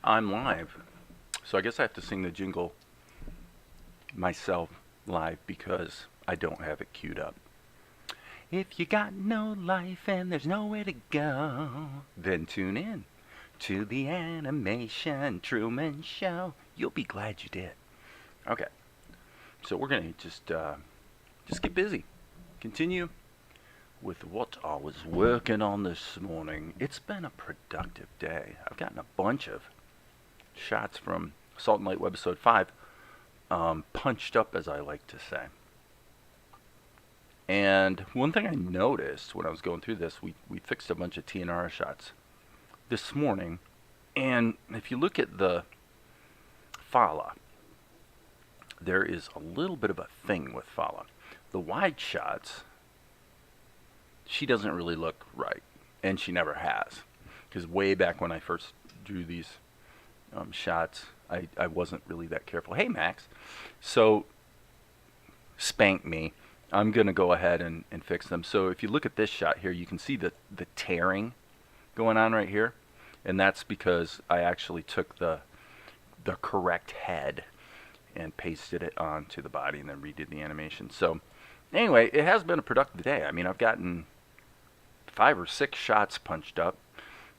I'm live. So I guess I have to sing the jingle myself live because I don't have it queued up. If you got no life and there's nowhere to go, then tune in to the animation Truman Show. You'll be glad you did. Okay, so we're gonna just get busy. Continue with what I was working on this morning. It's been a productive day. I've gotten a bunch of shots from Salt and Light Webisode 5 punched up, as I like to say. And one thing I noticed when I was going through this, we fixed a bunch of Tianara shots this morning. And if you look at the Fala, there is a little bit of a thing with Fala. The wide shots, she doesn't really look right, and she never has. Because way back when I first drew these shots, I wasn't really that careful. Hey, Max. So, spank me. I'm going to go ahead and fix them. So if you look at this shot here, you can see the tearing going on right here. And that's because I actually took the correct head and pasted it onto the body and then redid the animation. So anyway, it has been a productive day. I mean, I've gotten 5 or 6 shots punched up.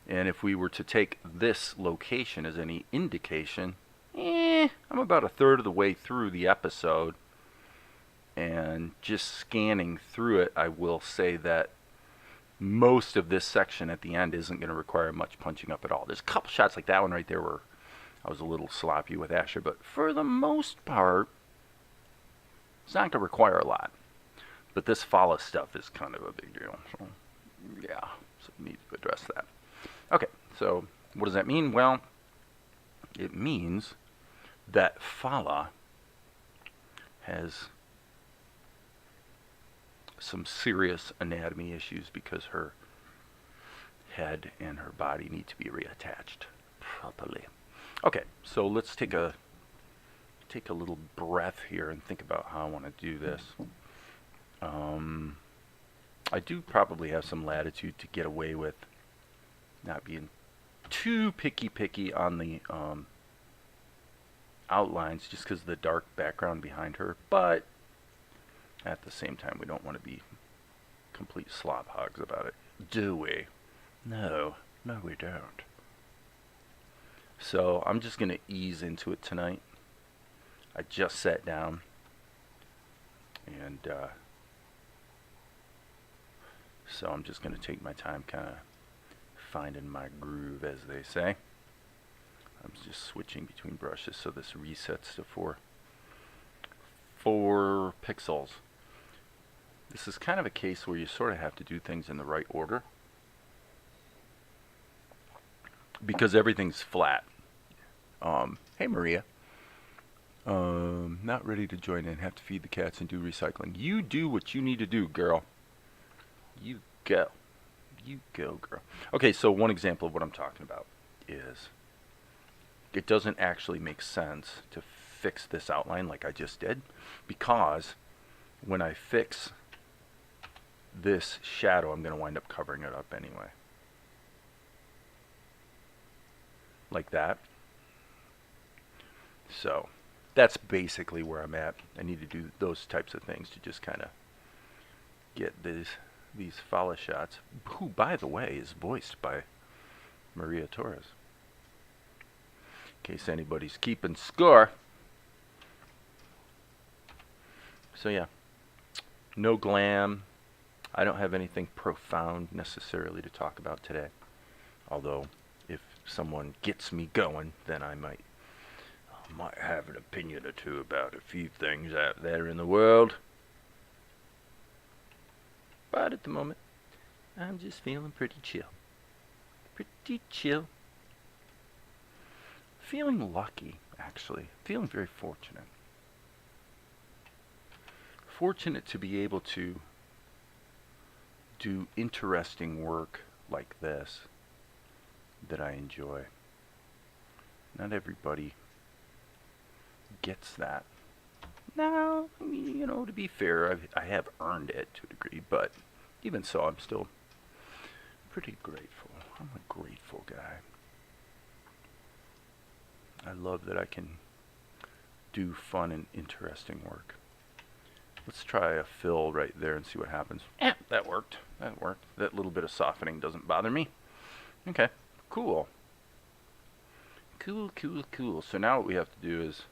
And if we were to take this location as any indication, I'm about a third of the way through the episode. And just scanning through it, I will say that most of this section at the end isn't going to require much punching up at all. There's a couple shots like that one right there where I was a little sloppy with Asher, but for the most part, it's not going to require a lot. But this Fala stuff is kind of a big deal. So, yeah, so we need to address that. Okay, so what does that mean? Well, it means that Fala has some serious anatomy issues because her head and her body need to be reattached properly. Okay, so let's take a little breath here and think about how I want to do this. I do probably have some latitude to get away with not being too picky on the outlines just because of the dark background behind her, but at the same time, we don't want to be complete slop hogs about it, do we? No, we don't. So I'm just going to ease into it tonight. I just sat down and so I'm just going to take my time kind of finding my groove, as they say. I'm just switching between brushes so this resets to 4 pixels. This is kind of a case where you sort of have to do things in the right order because everything's flat. Hey Maria. Not ready to join in. Have to feed the cats and do recycling. You do what you need to do, girl. You go. You go, girl. Okay, so one example of what I'm talking about is it doesn't actually make sense to fix this outline like I just did because when I fix this shadow, I'm going to wind up covering it up anyway. Like that. So that's basically where I'm at. I need to do those types of things to just kind of get these Fala shots, who, by the way, is voiced by Maria Torres. In case anybody's keeping score. So yeah, no glam. I don't have anything profound necessarily to talk about today. Although, if someone gets me going, then I might have an opinion or two about a few things out there in the world. But at the moment, I'm just feeling pretty chill. Pretty chill. Feeling lucky, actually. Feeling very fortunate. Fortunate to be able to do interesting work like this that I enjoy. Not everybody gets that. Now, I mean, to be fair, I have earned it to a degree, but even so, I'm still pretty grateful. I'm a grateful guy. I love that I can do fun and interesting work. Let's try a fill right there and see what happens. That worked. That worked. That little bit of softening doesn't bother me. Okay, cool. Cool, cool, cool. So now what we have to do is,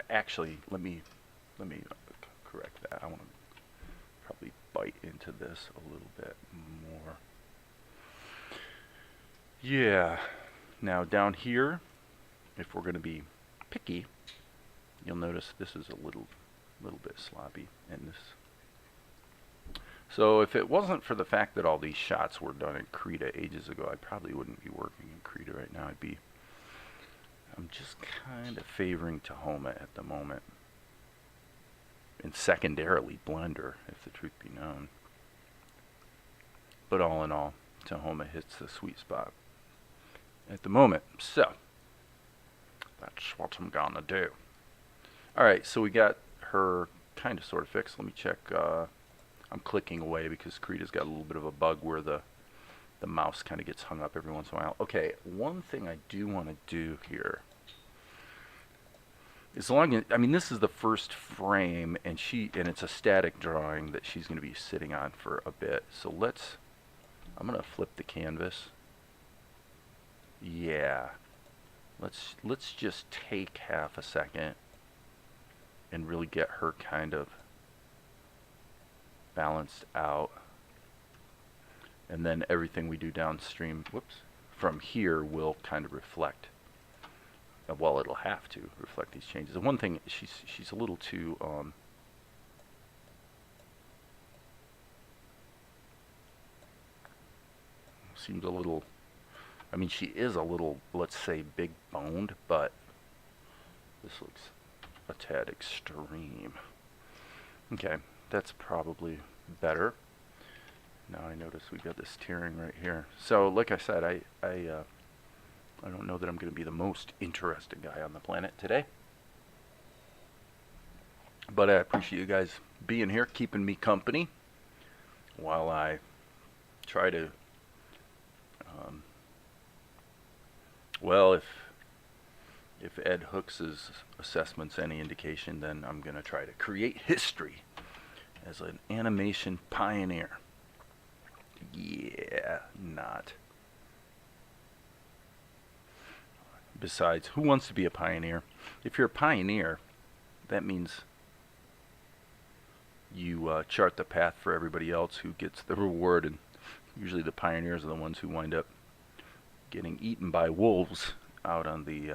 actually, let me correct that. I want to probably bite into this a little bit more. Yeah. Now down here, if we're going to be picky, you'll notice this is a little bit sloppy in this. So if it wasn't for the fact that all these shots were done in Krita ages ago, I probably wouldn't be working in Krita right now. I'm just kind of favoring Tahoma at the moment. And secondarily Blender, if the truth be known. But all in all, Tahoma hits the sweet spot at the moment. So that's what I'm gonna do. Alright, so we got her kind of sort of fixed. Let me check. I'm clicking away because Krita's got a little bit of a bug where the mouse kind of gets hung up every once in a while. Okay, one thing I do want to do here, as long as, I mean, this is the first frame, and it's a static drawing that she's going to be sitting on for a bit. So I'm going to flip the canvas. Yeah, let's just take half a second and really get her kind of balanced out, and then everything we do downstream, from here will kind of reflect. Well, it'll have to reflect these changes. The one thing, she's a little too seems a little, I mean, she is a little, let's say, big boned, but this looks a tad extreme. Okay, that's probably better. Now I notice we got this tearing right here. So, like I said, I don't know that I'm going to be the most interesting guy on the planet today. But I appreciate you guys being here, keeping me company while I try to, well, if Ed Hooks' assessment's any indication, then I'm going to try to create history as an animation pioneer. Yeah, not. Besides, who wants to be a pioneer? If you're a pioneer, that means you chart the path for everybody else who gets the reward, and usually the pioneers are the ones who wind up getting eaten by wolves out on the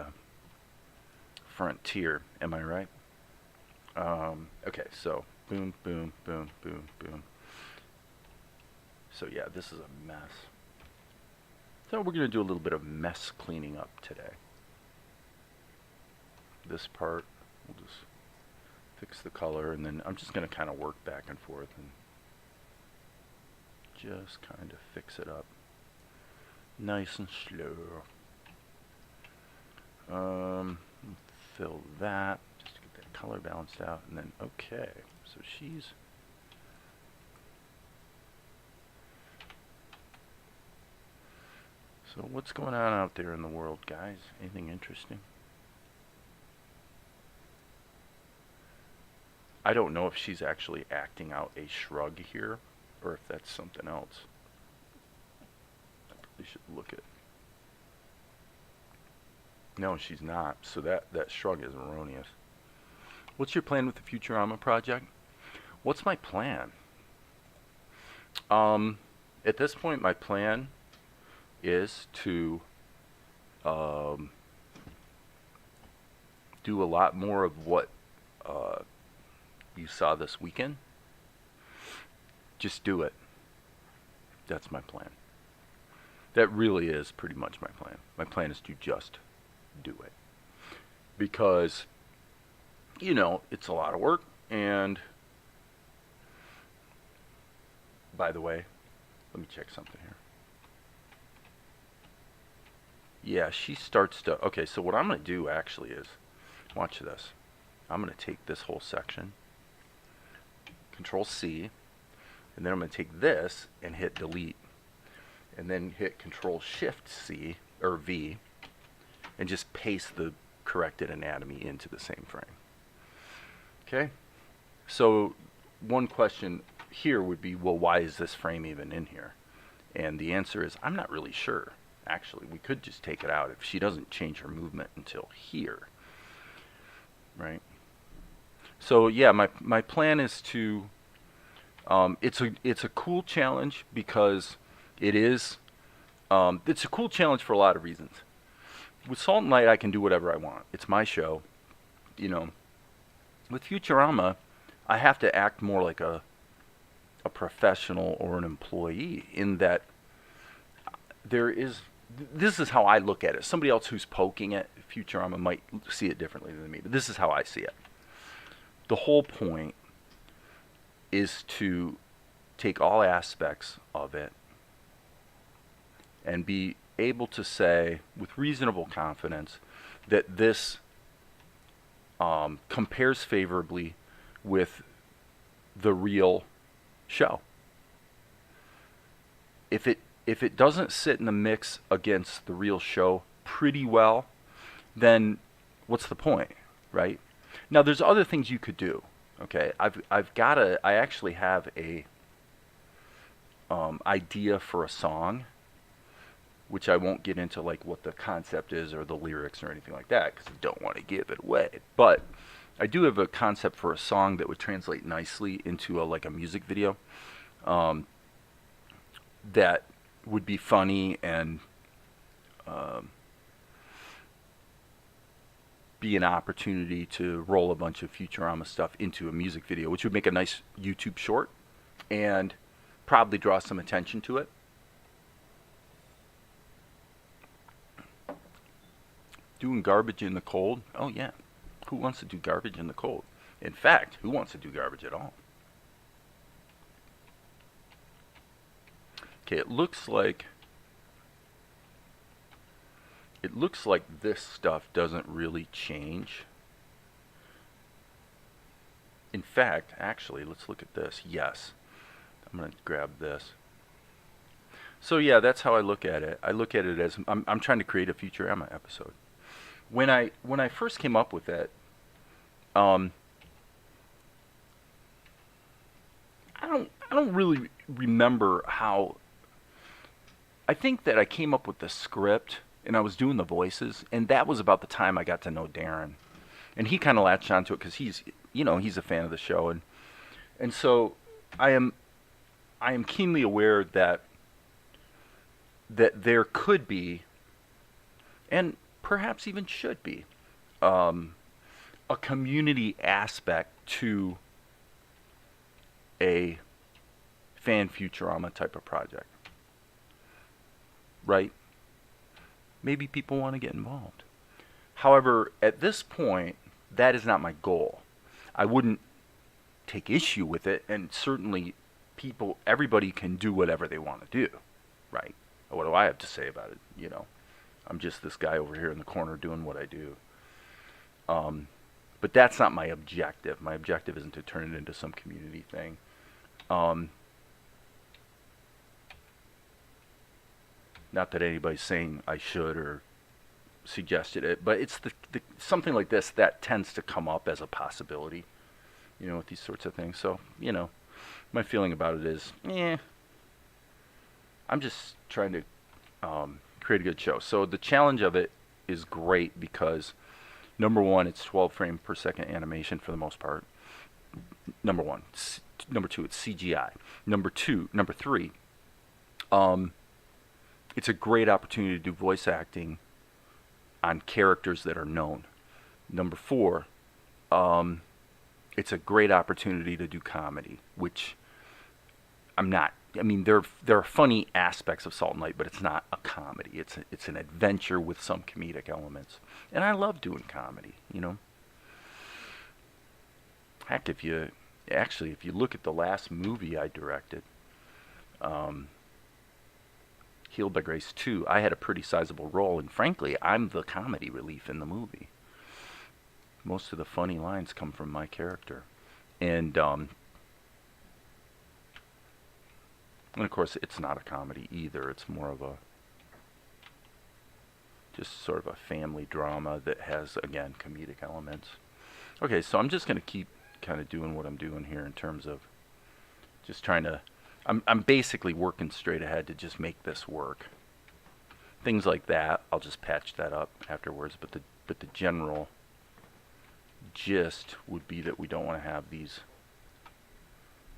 frontier. Am I right? Okay, so boom, boom, boom, boom, boom. So yeah, this is a mess. So we're going to do a little bit of mess cleaning up today. This part, we'll just fix the color, and then I'm just going to kind of work back and forth and just kind of fix it up nice and slow. Fill that just to get that color balanced out, and then okay, so she's so what's going on out there in the world, guys? Anything interesting? I don't know if she's actually acting out a shrug here, or if that's something else. I probably should look at. No, she's not. So that shrug is erroneous. What's your plan with the Futurama project? What's my plan? At this point, my plan is to do a lot more of what you saw this weekend. Just do it. That's my plan. That really is pretty much my plan. My plan is to just do it. Because, you know, it's a lot of work. And, by the way, let me check something here. Yeah, she starts to... Okay, so what I'm going to do actually is... Watch this. I'm going to take this whole section. Control C. And then I'm going to take this and hit delete. and then hit Control Shift C or V and just paste the corrected anatomy into the same frame. Okay, so one question here would be, well, why is this frame even in here? And the answer is, I'm not really sure. Actually, we could just take it out if she doesn't change her movement until here, right? So yeah, my plan is to, it's a cool challenge because it's a cool challenge for a lot of reasons. With Salt and Light, I can do whatever I want. It's my show, you know. With Futurama, I have to act more like a professional or an employee, in that this is how I look at it. Somebody else who's poking at Futurama might see it differently than me, but this is how I see it. The whole point is to take all aspects of it and be able to say with reasonable confidence that this compares favorably with the real show. If it doesn't sit in the mix against the real show pretty well, then what's the point, right? Now there's other things you could do. Okay, I actually have a idea for a song, which I won't get into like what the concept is or the lyrics or anything like that because I don't want to give it away. But I do have a concept for a song that would translate nicely into like a music video that would be funny and be an opportunity to roll a bunch of Futurama stuff into a music video, which would make a nice YouTube short and probably draw some attention to it. Doing garbage in the cold? Oh yeah. Who wants to do garbage in the cold? In fact, who wants to do garbage at all? Okay, it looks like this stuff doesn't really change. In fact, actually, let's look at this. Yes. I'm going to grab this. So yeah, that's how I look at it. I look at it as I'm trying to create a Futurama episode. When I first came up with it, I don't really remember how. I think that I came up with the script and I was doing the voices, and that was about the time I got to know Darren, and he kind of latched onto it because he's a fan of the show, and so I am keenly aware that there could be, and perhaps even should be, a community aspect to a fan Futurama type of project. Right? Maybe people want to get involved. However, at this point, that is not my goal. I wouldn't take issue with it, and certainly everybody can do whatever they want to do, right? What do I have to say about it? You know, I'm just this guy over here in the corner doing what I do. But that's not my objective. My objective isn't to turn it into some community thing. Not that anybody's saying I should or suggested it, but it's the something like this that tends to come up as a possibility, with these sorts of things. So, my feeling about it is, I'm just trying to create a good show. So the challenge of it is great because, number one, it's 12 frame per second animation for the most part. Number one. Number two, it's CGI. Number three, it's a great opportunity to do voice acting on characters that are known. Number four, it's a great opportunity to do comedy, which I'm not. I mean, there are funny aspects of Salt and Light, but it's not a comedy. It's an adventure with some comedic elements, and I love doing comedy. Heck, if you look at the last movie I directed, Healed by Grace 2, I had a pretty sizable role, and frankly, I'm the comedy relief in the movie. Most of the funny lines come from my character, and And of course, it's not a comedy either. It's more of a just sort of a family drama that has, again, comedic elements. Okay, so I'm just going to keep kind of doing what I'm doing here in terms of just trying to, I'm basically working straight ahead to just make this work. Things like that, I'll just patch that up afterwards, but the general gist would be that we don't want to have these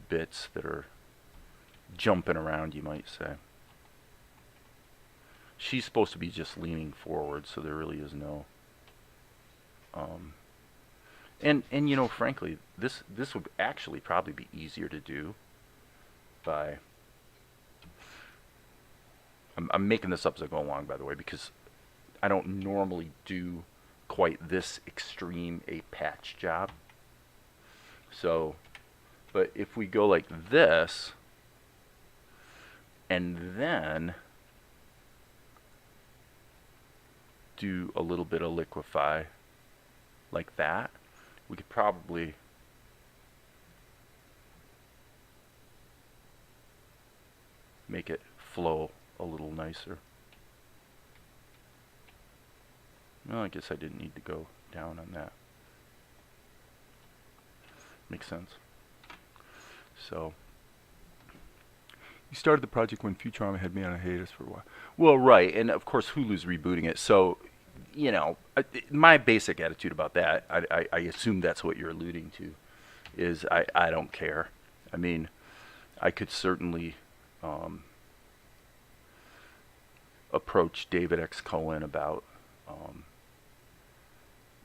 bits that are jumping around, you might say. She's supposed to be just leaning forward, so there really is no and you know, frankly, this would actually probably be easier to do by I'm making this up as I go along, by the way, because I don't normally do quite this extreme a patch job. So, but if we go like this, and then do a little bit of liquefy like that, we could probably make it flow a little nicer. Well, I guess I didn't need to go down on that. Makes sense. So, you started the project when Futurama had me on a hiatus for a while. Well, right, and of course Hulu's rebooting it, so, you know, my basic attitude about that, I assume that's what you're alluding to, is I don't care. I mean, I could certainly approach David X. Cohen about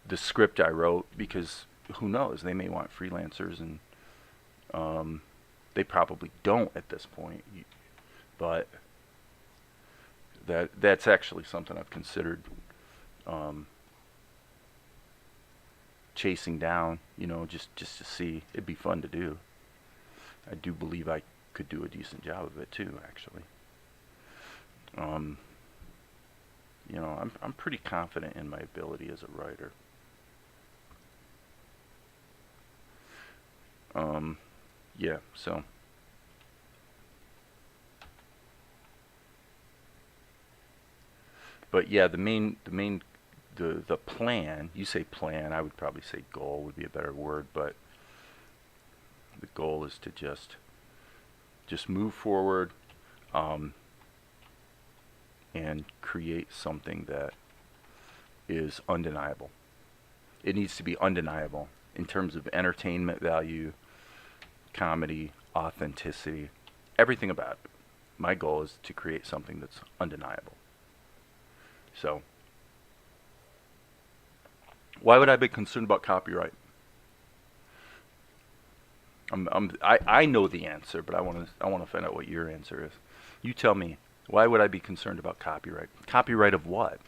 the script I wrote, because who knows, they may want freelancers, and they probably don't at this point, but that's actually something I've considered chasing down, you know, just to see. It'd be fun to do. I do believe I could do a decent job of it too, actually. You know, I'm pretty confident in my ability as a writer. Yeah, so but yeah, the plan, you say plan, I would probably say goal would be a better word, but the goal is to just move forward and create something that is undeniable. It needs to be undeniable in terms of entertainment value, comedy, authenticity, everything about it. My goal is to create something that's undeniable. So, why would I be concerned about copyright? I know the answer, but I want to find out what your answer is. You tell me. Why would I be concerned about copyright? Copyright of what?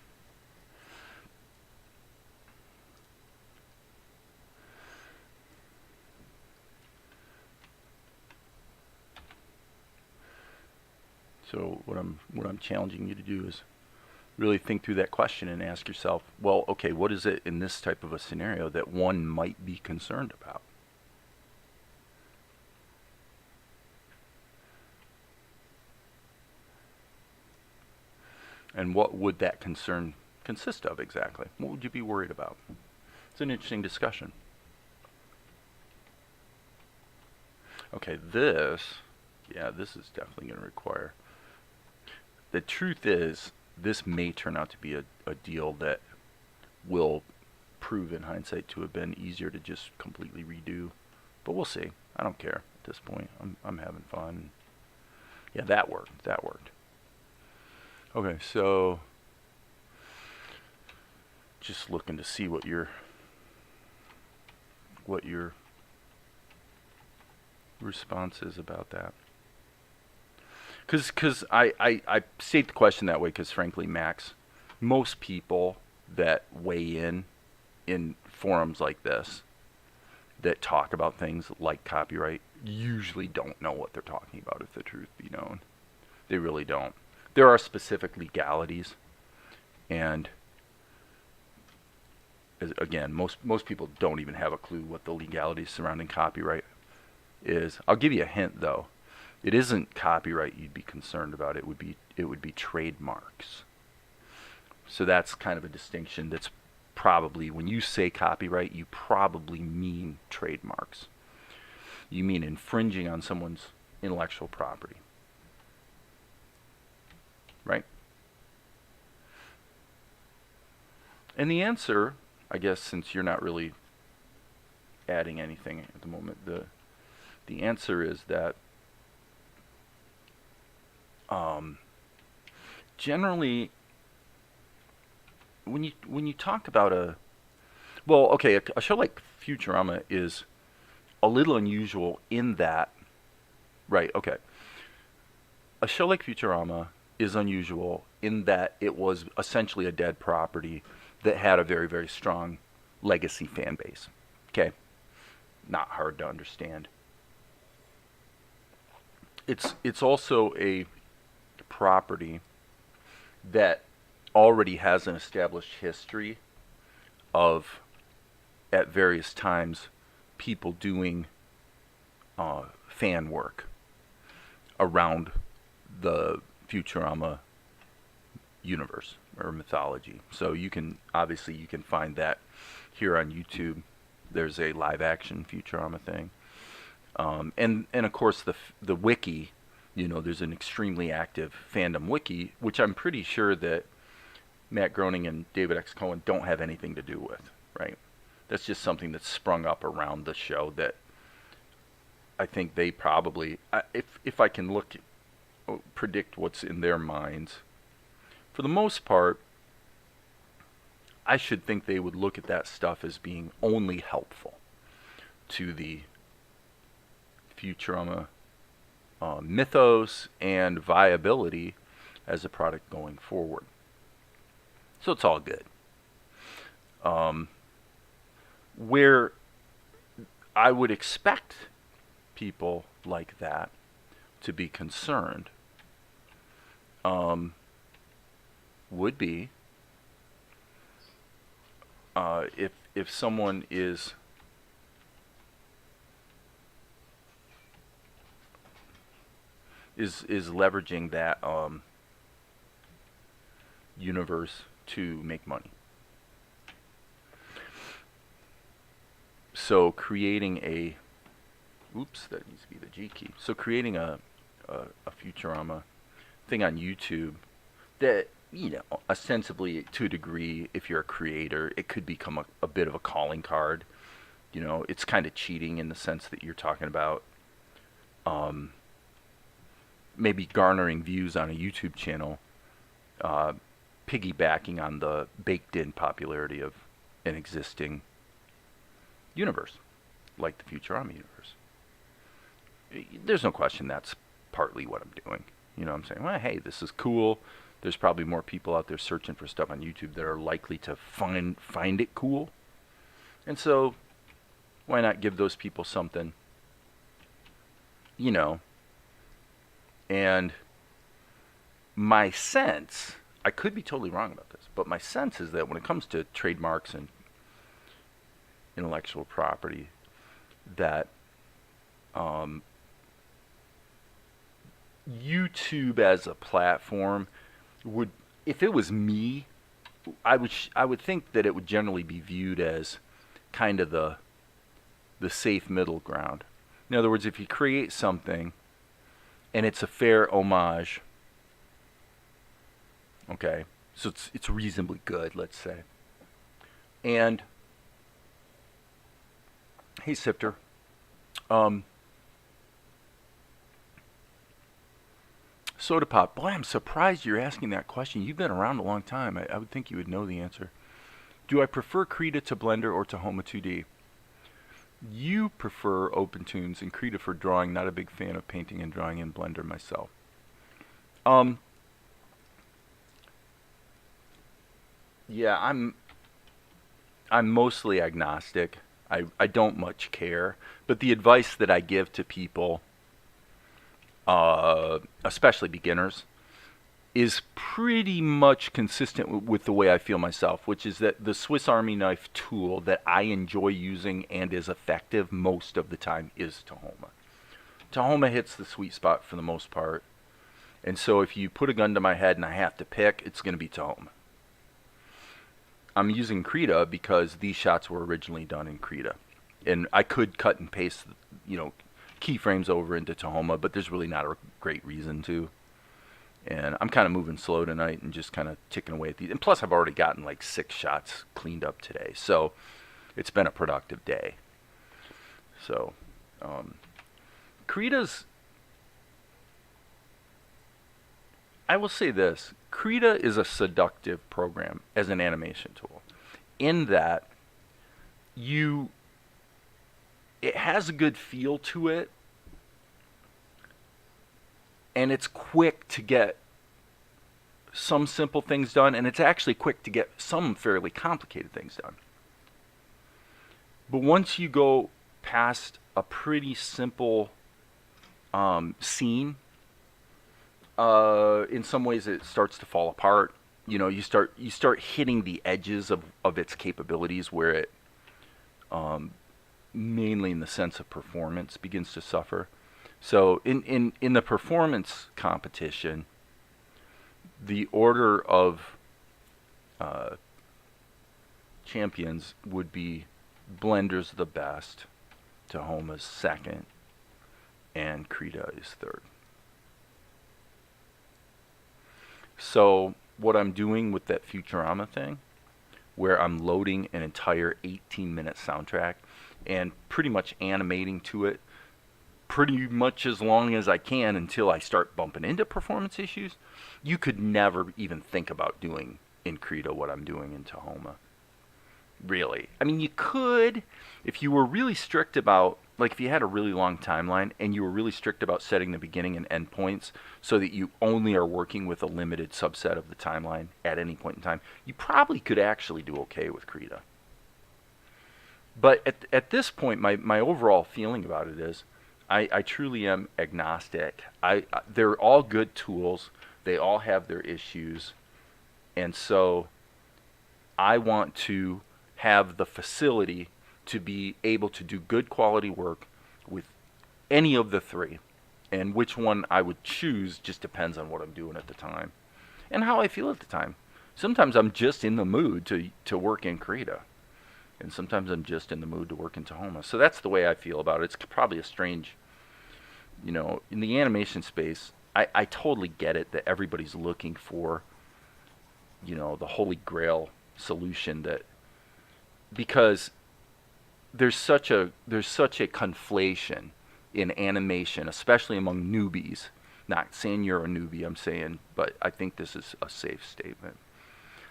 So what I'm challenging you to do is really think through that question and ask yourself, well, okay, what is it in this type of a scenario that one might be concerned about? And what would that concern consist of exactly? What would you be worried about? It's an interesting discussion. Okay, this is definitely going to require. The truth is, this may turn out to be a deal that will prove in hindsight to have been easier to just completely redo. But we'll see. I don't care at this point. I'm having fun. Yeah, that worked. That worked. Okay, so just looking to see what your response is about that. Because I state the question that way because, frankly, Max, most people that weigh in forums like this that talk about things like copyright usually don't know what they're talking about, if the truth be known. They really don't. There are specific legalities, and again, most people don't even have a clue what the legalities surrounding copyright is. I'll give you a hint, though. it isn't copyright you'd be concerned about. It would be trademarks. So that's kind of a distinction that's probably, when you say copyright, you probably mean trademarks. You mean infringing on someone's intellectual property. Right? And the answer, I guess, since you're not really adding anything at the moment, the answer is that generally, when you talk about a show like Futurama is a little unusual in that, right? Okay, a show like Futurama is unusual in that it was essentially a dead property that had a very, very strong legacy fan base. Okay, not hard to understand. It's also a property that already has an established history of, at various times, people doing fan work around the Futurama universe or mythology. So you can find that here on YouTube. There's a live action Futurama thing, and of course the wiki. There's an extremely active fandom wiki, which I'm pretty sure that Matt Groening and David X. Cohen don't have anything to do with, right? That's just something that's sprung up around the show that I think they probably, if I can predict what's in their minds, for the most part, I should think they would look at that stuff as being only helpful to the Futurama mythos and viability as a product going forward. So it's all good. Where I would expect people like that to be concerned would be if someone is leveraging that universe to make money. So creating that needs to be the G key. So creating a Futurama thing on YouTube that, ostensibly to a degree, if you're a creator, it could become a bit of a calling card. It's kind of cheating in the sense that you're talking about maybe garnering views on a YouTube channel, piggybacking on the baked-in popularity of an existing universe, like the Futurama universe. There's no question that's partly what I'm doing. I'm saying, well, hey, this is cool. There's probably more people out there searching for stuff on YouTube that are likely to find it cool. And so, why not give those people something? And my sense, I could be totally wrong about this, but my sense is that when it comes to trademarks and intellectual property, that YouTube as a platform would, if it was me, I would think that it would generally be viewed as kind of the safe middle ground. In other words, if you create something and it's a fair homage, okay, so it's reasonably good, let's say. And hey, Sifter, Soda Pop, boy, I'm surprised you're asking that question. You've been around a long time. I would think you would know the answer. Do I prefer Krita to Blender or to Homa 2D? You prefer OpenTunes and Krita for drawing. Not a big fan of painting and drawing in Blender myself. Yeah, I'm mostly agnostic. I don't much care. But the advice that I give to people, especially beginners, is pretty much consistent with the way I feel myself, which is that the Swiss Army knife tool that I enjoy using and is effective most of the time is Tahoma. Tahoma hits the sweet spot for the most part. And so if you put a gun to my head and I have to pick, it's going to be Tahoma. I'm using Krita because these shots were originally done in Krita. And I could cut and paste, keyframes over into Tahoma, but there's really not a great reason to. And I'm kind of moving slow tonight and just kind of ticking away at these. And plus, I've already gotten like 6 shots cleaned up today. So it's been a productive day. So, Krita's, I will say this, Krita is a seductive program as an animation tool in that it has a good feel to it, and it's quick to get some simple things done, and it's actually quick to get some fairly complicated things done. But once you go past a pretty simple scene, in some ways it starts to fall apart. You start hitting the edges of its capabilities where it, mainly in the sense of performance, begins to suffer. So in the performance competition, the order of champions would be Blender's the best, Tahoma's second, and Krita is third. So what I'm doing with that Futurama thing, where I'm loading an entire 18-minute soundtrack and pretty much animating to it pretty much as long as I can until I start bumping into performance issues, you could never even think about doing in Krita what I'm doing in Tahoma. Really. I mean, you could if you were really strict about, like if you had a really long timeline and you were really strict about setting the beginning and end points so that you only are working with a limited subset of the timeline at any point in time, you probably could actually do okay with Krita. But at this point, my overall feeling about it is I truly am agnostic. They're all good tools. They all have their issues. And so I want to have the facility to be able to do good quality work with any of the three. And which one I would choose just depends on what I'm doing at the time and how I feel at the time. Sometimes I'm just in the mood to work in Krita. And sometimes I'm just in the mood to work in Tahoma. So that's the way I feel about it. It's probably a strange, in the animation space, I totally get it that everybody's looking for, the holy grail solution because there's such a conflation in animation, especially among newbies. Not saying you're a newbie, but I think this is a safe statement.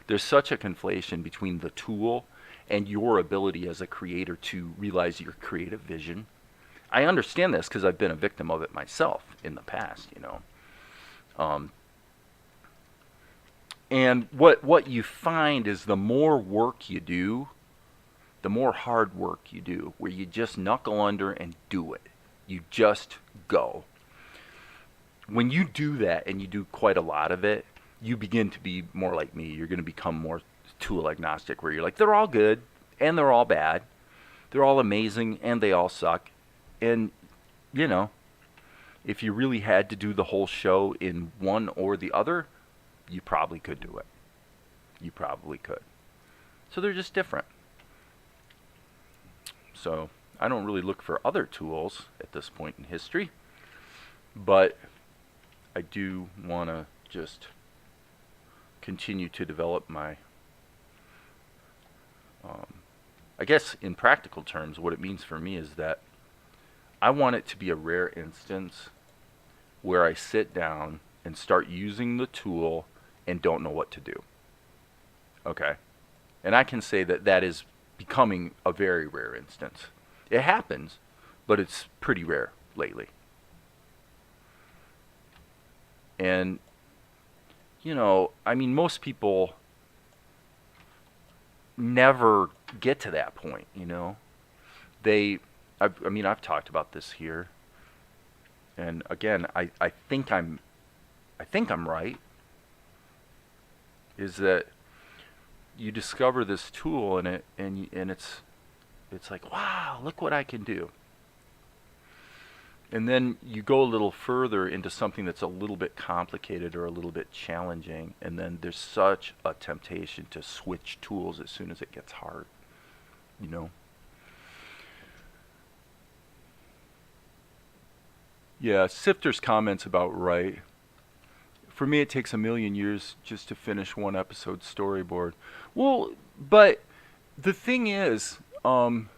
There's such a conflation between the tool and your ability as a creator to realize your creative vision. I understand this because I've been a victim of it myself in the past, And what you find is the more work you do, the more hard work you do, where you just knuckle under and do it. You just go. When you do that and you do quite a lot of it, you begin to be more like me. You're going to become more tool agnostic, where you're like, they're all good and they're all bad. They're all amazing and they all suck. And, if you really had to do the whole show in one or the other, you probably could do it. You probably could. So they're just different. So I don't really look for other tools at this point in history, but I do want to just continue to develop my, I guess in practical terms, what it means for me is that I want it to be a rare instance where I sit down and start using the tool and don't know what to do. Okay? And I can say that is becoming a very rare instance. It happens, but it's pretty rare lately. And, most people never get to that point, I've talked about this here. And again, I think I'm right. Is that you discover this tool and it's like, wow, look what I can do. And then you go a little further into something that's a little bit complicated or a little bit challenging, and then there's such a temptation to switch tools as soon as it gets hard, you know? Yeah, Sifter's comments about right. For me, it takes a million years just to finish one episode storyboard. Well, but the thing is, when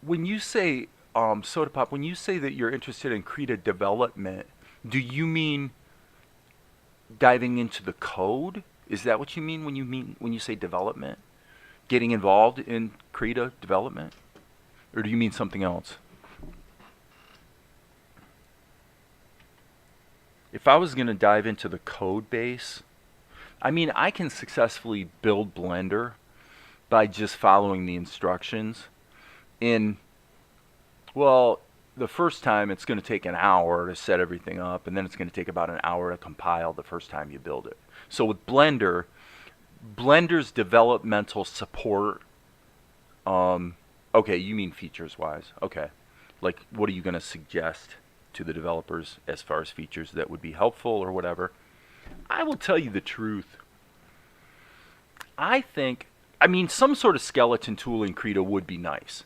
you say Soda Pop, when you say that you're interested in Krita development, do you mean diving into the code? Is that what you mean when you say development? Getting involved in Krita development? Or do you mean something else? If I was going to dive into the code base, I mean, I can successfully build Blender by just following the instructions. Well, the first time it's going to take an hour to set everything up, and then it's going to take about an hour to compile the first time you build it. So with Blender, Blender's developmental support, okay, you mean features-wise. Okay. Like, what are you going to suggest to the developers as far as features that would be helpful or whatever? I will tell you the truth. I mean, some sort of skeleton tool in Krita would be nice.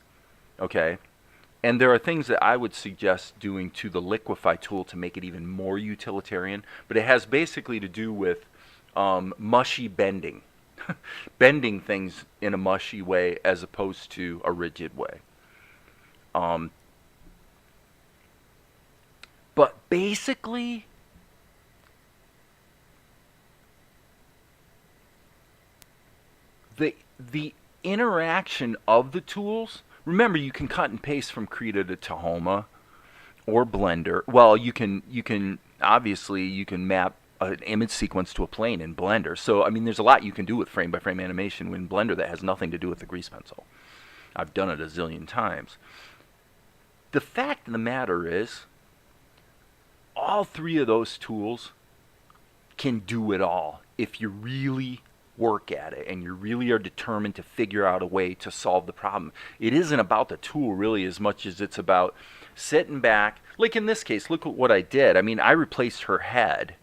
Okay? And there are things that I would suggest doing to the liquefy tool to make it even more utilitarian, but it has basically to do with mushy bending. Bending things in a mushy way as opposed to a rigid way. But basically, the interaction of the tools, remember, you can cut and paste from Krita to Tahoma or Blender. Well, you can obviously you can map an image sequence to a plane in Blender. So I mean, there's a lot you can do with frame by frame animation in Blender that has nothing to do with the grease pencil. I've done it a zillion times. The fact of the matter is, all three of those tools can do it all if you really work at it and you really are determined to figure out a way to solve the problem. It isn't about the tool really as much as it's about sitting back. Like in this case, look at what I did. I mean, I replaced her head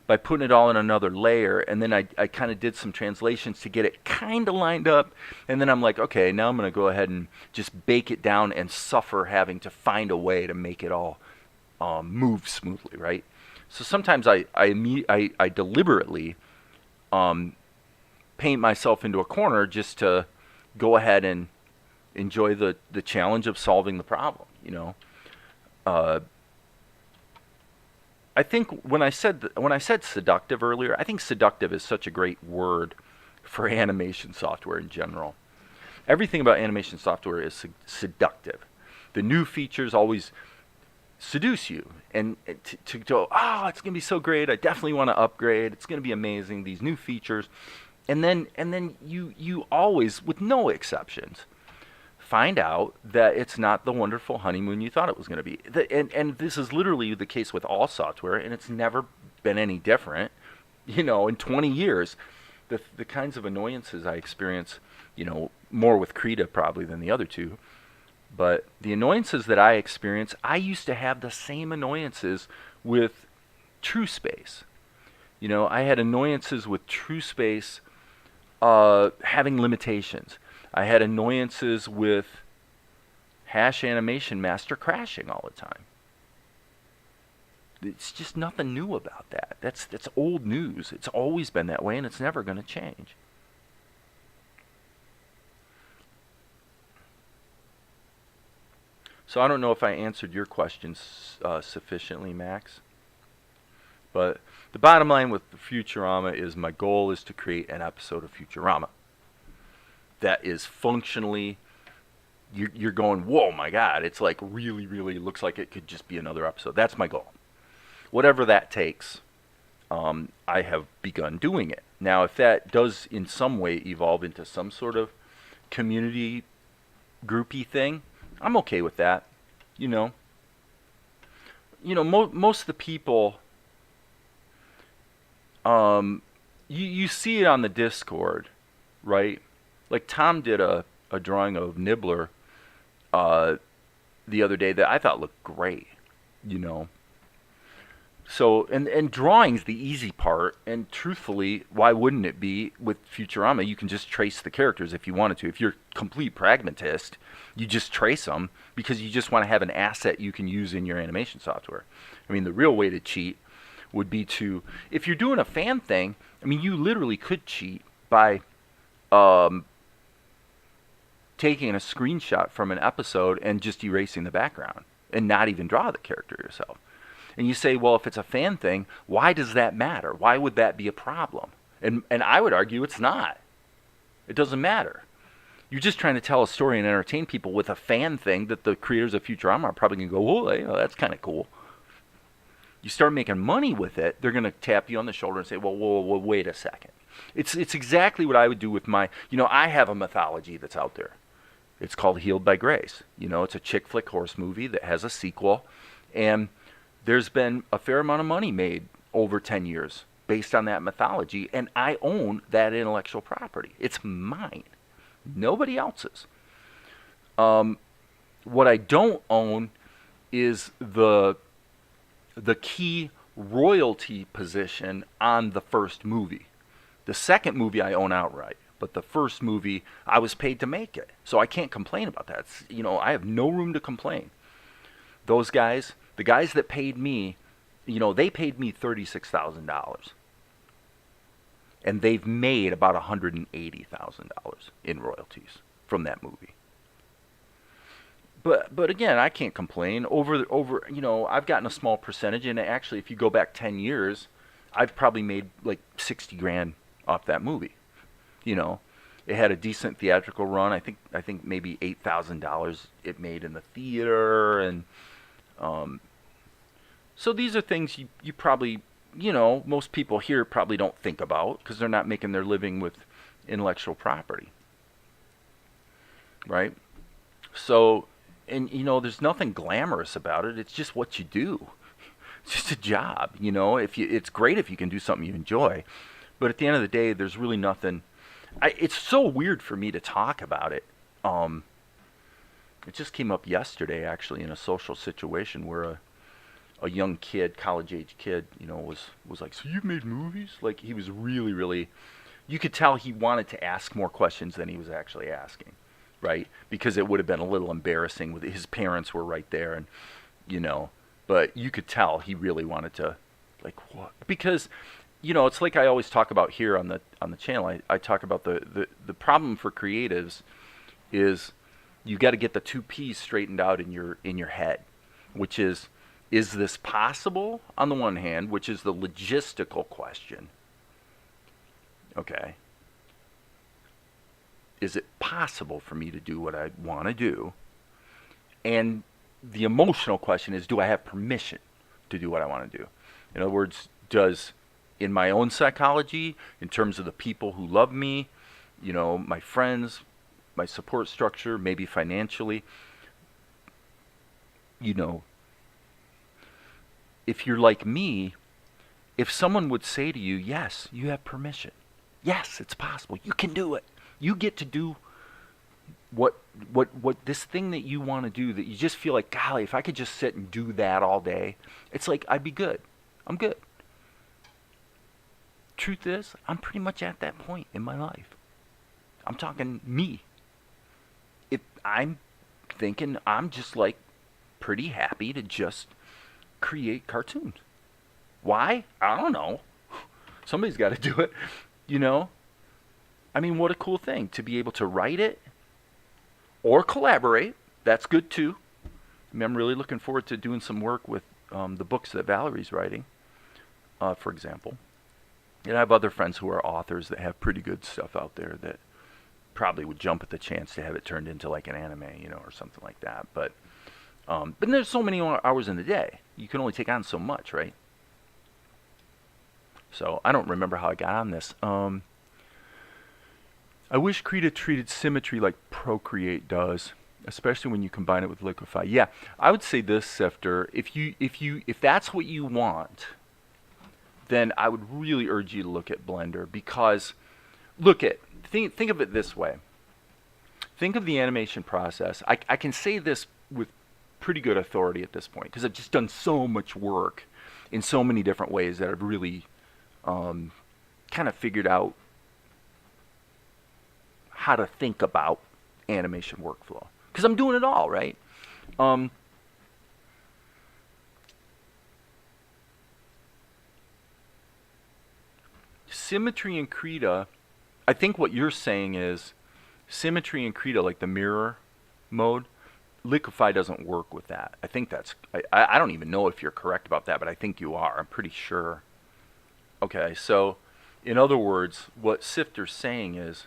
by putting it all in another layer, and then I kind of did some translations to get it kind of lined up, and then I'm like, okay, now I'm going to go ahead and just bake it down and suffer having to find a way to make it all move smoothly, right? So sometimes I deliberately paint myself into a corner just to go ahead and enjoy the challenge of solving the problem, you know. I think when I said seductive earlier, I think seductive is such a great word for animation software in general. Everything about animation software is seductive. The new features always seduce you, and to go, oh, it's gonna be so great. I definitely want to upgrade. It's gonna be amazing. These new features, and then you always, with no exceptions, find out that it's not the wonderful honeymoon you thought it was going to be. And this is literally the case with all software, and it's never been any different. You know, in 20 years, the kinds of annoyances I experience, you know, more with Krita probably than the other two, but the annoyances that I experience, I used to have the same annoyances with TrueSpace. You know, I had annoyances with TrueSpace having limitations. I had annoyances with Hash Animation Master crashing all the time. It's just nothing new about that. That's old news. It's always been that way, and it's never going to change. So I don't know if I answered your questions sufficiently, Max. But the bottom line with Futurama is my goal is to create an episode of Futurama that is functionally, you're going, whoa, my God, it's like really, really looks like it could just be another episode. That's my goal. Whatever that takes, I have begun doing it. Now, if that does in some way evolve into some sort of community groupy thing, I'm okay with that. You know, most of the people, you see it on the Discord, right? Like Tom did a drawing of Nibbler uh, the other day that I thought looked great, you know. So, and drawing's the easy part, and truthfully, why wouldn't it be with Futurama? You can just trace the characters if you wanted to. If you're a complete pragmatist, you just trace them because you just want to have an asset you can use in your animation software. I mean, the real way to cheat would be to, if you're doing a fan thing, I mean, you literally could cheat by taking a screenshot from an episode and just erasing the background and not even draw the character yourself. And you say, well, if it's a fan thing, why does that matter? Why would that be a problem? And I would argue it's not. It doesn't matter. You're just trying to tell a story and entertain people with a fan thing that the creators of Futurama are probably going to go, oh, that's kind of cool. You start making money with it, they're going to tap you on the shoulder and say, well, wait a second. It's exactly what I would do with my, I have a mythology that's out there. It's called Healed by Grace. It's a chick flick horse movie that has a sequel. And there's been a fair amount of money made over 10 years based on that mythology, and I own that intellectual property. It's mine, nobody else's. What I don't own is the key royalty position on the first movie. The second movie I own outright, but the first movie I was paid to make it, so I can't complain about that. I have no room to complain. Those guys, the guys that paid me, they paid me $36,000. And they've made about $180,000 in royalties from that movie. But again, I can't complain. Over I've gotten a small percentage, and actually if you go back 10 years, I've probably made like 60 grand off that movie. It had a decent theatrical run. I think maybe $8,000 it made in the theater, and so these are things you probably, most people here probably don't think about because they're not making their living with intellectual property, right? So, and there's nothing glamorous about it. It's just what you do. It's just a job, it's great if you can do something you enjoy, but at the end of the day, there's really nothing. It's so weird for me to talk about it. It just came up yesterday, actually, in a social situation where a young kid, college-age kid, was like, so you've made movies? Like, he was really, really, you could tell he wanted to ask more questions than he was actually asking, right? Because it would have been a little embarrassing. His parents were right there, and, but you could tell he really wanted to, like, what? Because, it's like I always talk about here on the channel. I talk about the problem for creatives is you got to get the two P's straightened out in your head, which is this possible on the one hand, which is the logistical question. Okay. Is it possible for me to do what I want to do? And the emotional question is, do I have permission to do what I want to do? In other words, in my own psychology, in terms of the people who love me, my friends, my support structure, maybe financially, if you're like me, if someone would say to you, yes, you have permission. Yes, it's possible. You can do it. You get to do what this thing that you want to do that you just feel like, golly, if I could just sit and do that all day, it's like I'd be good. I'm good. Truth is, I'm pretty much at that point in my life. I'm talking me. If I'm thinking I'm just like pretty happy to just create cartoons. Why? I don't know. Somebody's got to do it, I mean, what a cool thing to be able to write it or collaborate. That's good too. I mean, I'm really looking forward to doing some work with the books that Valerie's writing, for example. And I have other friends who are authors that have pretty good stuff out there that probably would jump at the chance to have it turned into like an anime, or something like that. But there's so many hours in the day. You can only take on so much, right? So I don't remember how I got on this. I wish Krita treated symmetry like Procreate does, especially when you combine it with Liquify. Yeah, I would say this, Sifter. If that's what you want, then I would really urge you to look at Blender, because think of it this way. think of the animation process. I can say this with pretty good authority at this point because I've just done so much work in so many different ways that I've really kind of figured out how to think about animation workflow because I'm doing it all, right? Symmetry and Krita, I think what you're saying is symmetry and Krita, like the mirror mode, Liquify doesn't work with that. I think that's, I don't even know if you're correct about that, but I think you are. I'm pretty sure. Okay, so in other words, what Sifter's saying is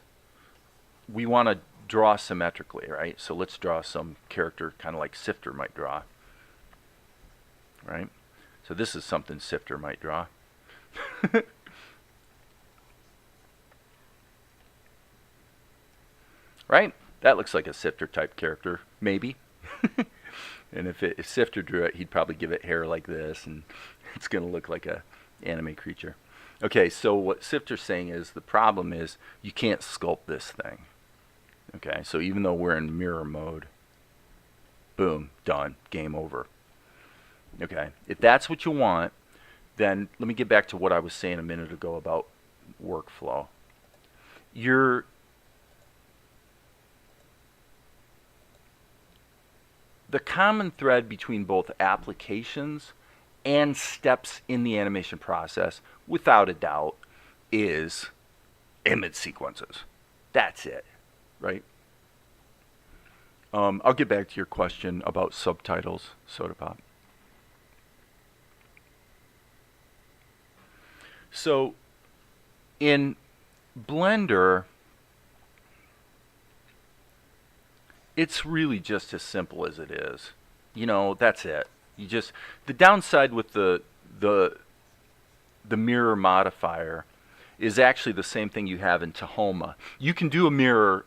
we want to draw symmetrically, right? So let's draw some character kind of like Sifter might draw, right? So this is something Sifter might draw. Right? That looks like a Sifter type character, maybe. And if Sifter drew it, he'd probably give it hair like this, and it's going to look like a anime creature. Okay, so what Sifter's saying is the problem is you can't sculpt this thing. Okay, so even though we're in mirror mode, boom, done, game over. Okay, if that's what you want, then let me get back to what I was saying a minute ago about workflow. The common thread between both applications and steps in the animation process, without a doubt, is image sequences. That's it, right? I'll get back to your question about subtitles, Soda Pop. So, in Blender, it's really just as simple as it is. You know, that's it. You just, the downside with the mirror modifier is actually the same thing you have in Tahoma. You can do a mirror,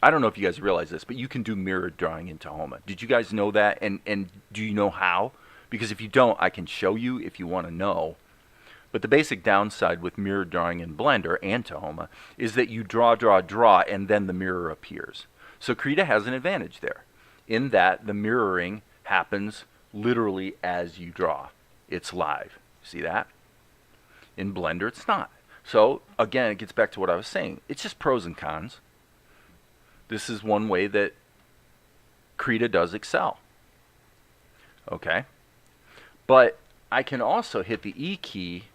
I don't know if you guys realize this, but you can do mirror drawing in Tahoma. Did you guys know that? And do you know how? Because if you don't, I can show you if you want to know. But the basic downside with mirror drawing in Blender and Tahoma is that you draw, and then the mirror appears. So Krita has an advantage there, in that the mirroring happens literally as you draw. It's live. See that? In Blender, it's not. So again, it gets back to what I was saying. It's just pros and cons. This is one way that Krita does excel. Okay? But I can also hit the E key.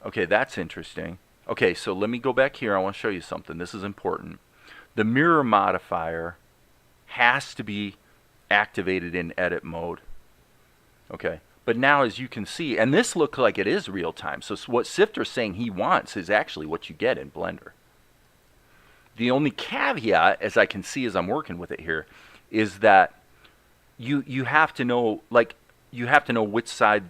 Okay, that's interesting. Okay, so let me go back here. I want to show you something. This is important. The mirror modifier has to be activated in edit mode. Okay, but now as you can see, and this looks like it is real time. So what Sifter's saying he wants is actually what you get in Blender. The only caveat, as I can see as I'm working with it here, is that you have to know, like, you have to know which side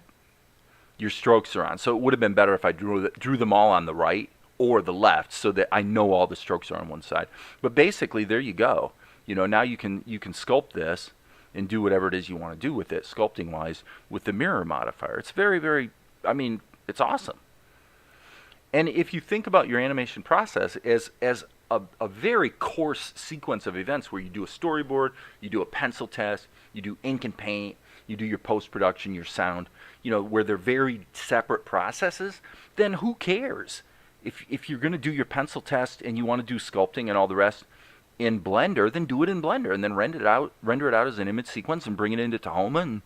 your strokes are on. So it would have been better if I drew them all on the right or the left so that I know all the strokes are on one side. But basically, there you go. You know, now you can sculpt this and do whatever it is you want to do with it, sculpting-wise, with the mirror modifier. It's very, very, I mean, it's awesome. And if you think about your animation process as a very coarse sequence of events where you do a storyboard, you do a pencil test, you do ink and paint, you do your post-production, your sound, you know, where they're very separate processes, then who cares? If you're going to do your pencil test and you want to do sculpting and all the rest in Blender, then do it in Blender and then render it out as an image sequence and bring it into Tahoma and,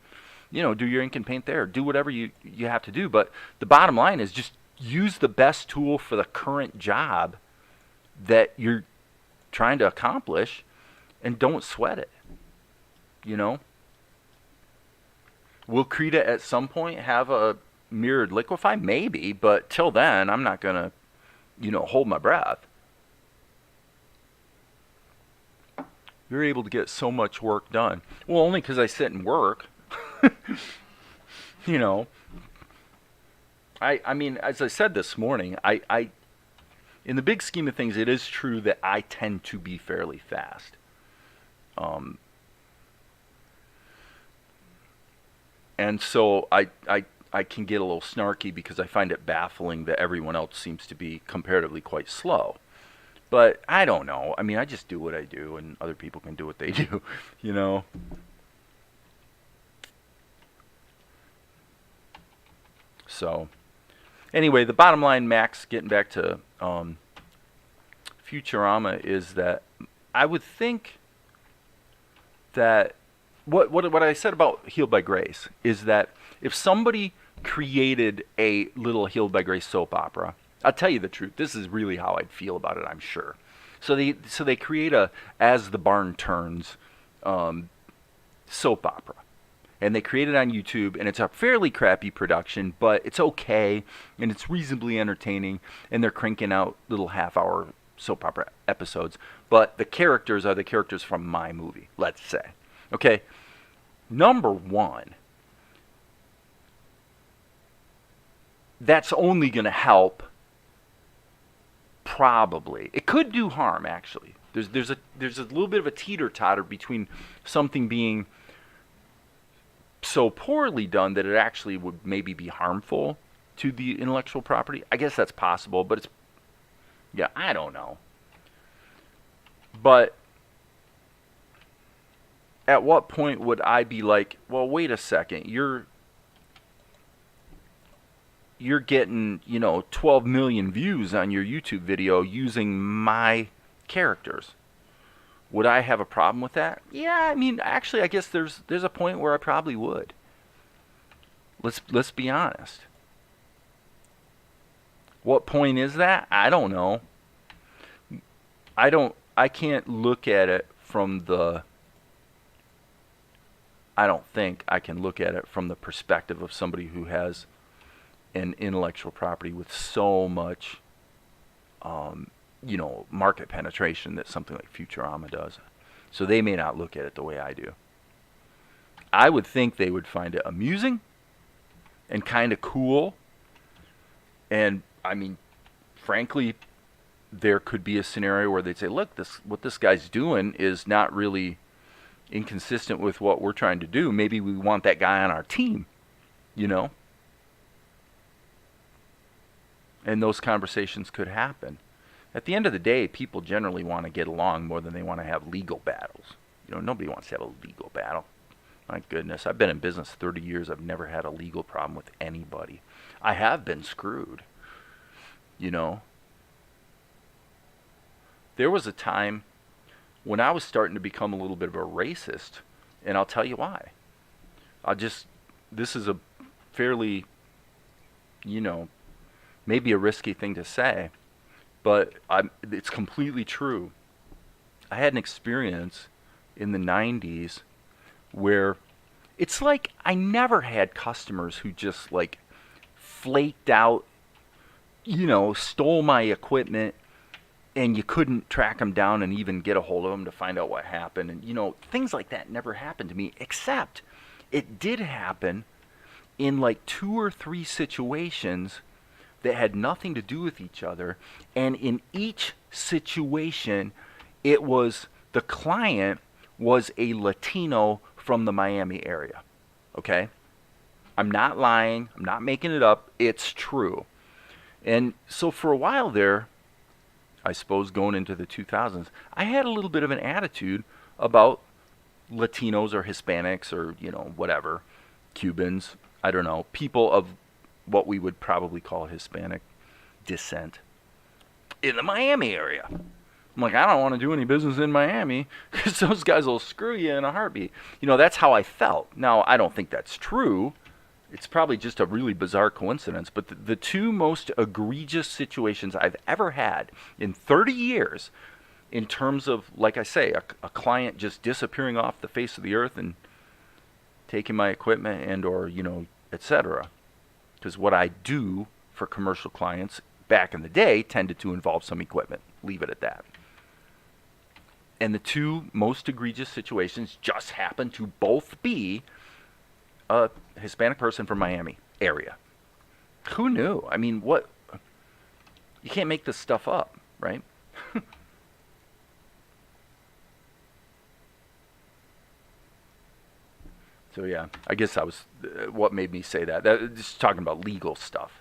you know, do your ink and paint there. Do whatever you have to do. But the bottom line is just use the best tool for the current job that you're trying to accomplish and don't sweat it, you know? Will Krita at some point have a mirrored Liquify? Maybe, but till then, I'm not going to, you know, hold my breath. You're able to get so much work done. Well, only because I sit and work. You know, I mean, as I said this morning, I in the big scheme of things, it is true that I tend to be fairly fast. And so I can get a little snarky because I find it baffling that everyone else seems to be comparatively quite slow. But I don't know. I mean, I just do what I do, and other people can do what they do, you know. So, anyway, the bottom line, Max, getting back to Futurama, is that I would think that what I said about Healed by Grace is that if somebody created a little Healed by Grace soap opera, I'll tell you the truth, this is really how I'd feel about it, I'm sure. So they create a As the Barn Turns soap opera. And they create it on YouTube, and it's a fairly crappy production, but it's okay, and it's reasonably entertaining, and they're cranking out little half-hour soap opera episodes. But the characters are the characters from my movie, let's say. Okay, number one, that's only going to help, probably. It could do harm, actually. There's a little bit of a teeter-totter between something being so poorly done that it actually would maybe be harmful to the intellectual property. I guess that's possible, but it's, yeah, I don't know. But at what point would I be like, well, wait a second, you're getting, 12 million views on your YouTube video using my characters. Would I have a problem with that? Yeah, I mean, actually, I guess there's a point where I probably would. Let's be honest. What point is that? I don't know. I can't look at it from the, I don't think I can look at it from the perspective of somebody who has an intellectual property with so much market penetration that something like Futurama does. So they may not look at it the way I do. I would think they would find it amusing and kind of cool. And, I mean, frankly, there could be a scenario where they'd say, look, what this guy's doing is not really inconsistent with what we're trying to do. Maybe we want that guy on our team, And those conversations could happen. At the end of the day, people generally want to get along more than they want to have legal battles. Nobody wants to have a legal battle. My goodness, I've been in business 30 years. I've never had a legal problem with anybody. I have been screwed. There was a time when I was starting to become a little bit of a racist, and I'll tell you why. This is a fairly, maybe a risky thing to say, but it's completely true. I had an experience in the 90s where it's like I never had customers who just like flaked out, stole my equipment, and you couldn't track them down and even get a hold of them to find out what happened. And, things like that never happened to me, except it did happen in like 2 or 3 situations that had nothing to do with each other. And in each situation, it was the client was a Latino from the Miami area. Okay? I'm not lying. I'm not making it up. It's true. And so for a while there, I suppose going into the 2000s, I had a little bit of an attitude about Latinos or Hispanics or, whatever, Cubans, I don't know, people of what we would probably call Hispanic descent in the Miami area. I'm like, I don't want to do any business in Miami because those guys will screw you in a heartbeat. That's how I felt. Now, I don't think that's true. It's probably just a really bizarre coincidence, but the 2 most egregious situations I've ever had in 30 years in terms of, like I say, a client just disappearing off the face of the earth and taking my equipment and or, etc. Because what I do for commercial clients back in the day tended to involve some equipment. Leave it at that. And the 2 most egregious situations just happened to both be a Hispanic person from Miami area. Who knew? I mean, what? You can't make this stuff up, right? So yeah, I guess that was what made me say that. Just talking about legal stuff,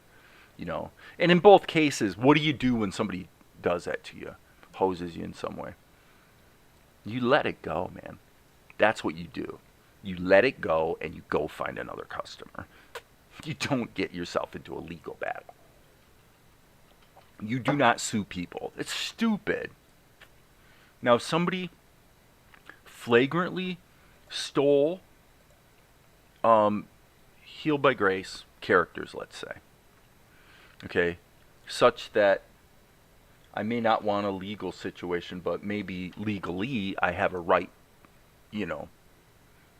And in both cases, what do you do when somebody does that to you? hoses you in some way. You let it go, man. That's what you do. You let it go and you go find another customer. You don't get yourself into a legal battle. You do not sue people. It's stupid. Now, if somebody flagrantly stole Healed by Grace characters, let's say, okay, such that I may not want a legal situation, but maybe legally I have a right,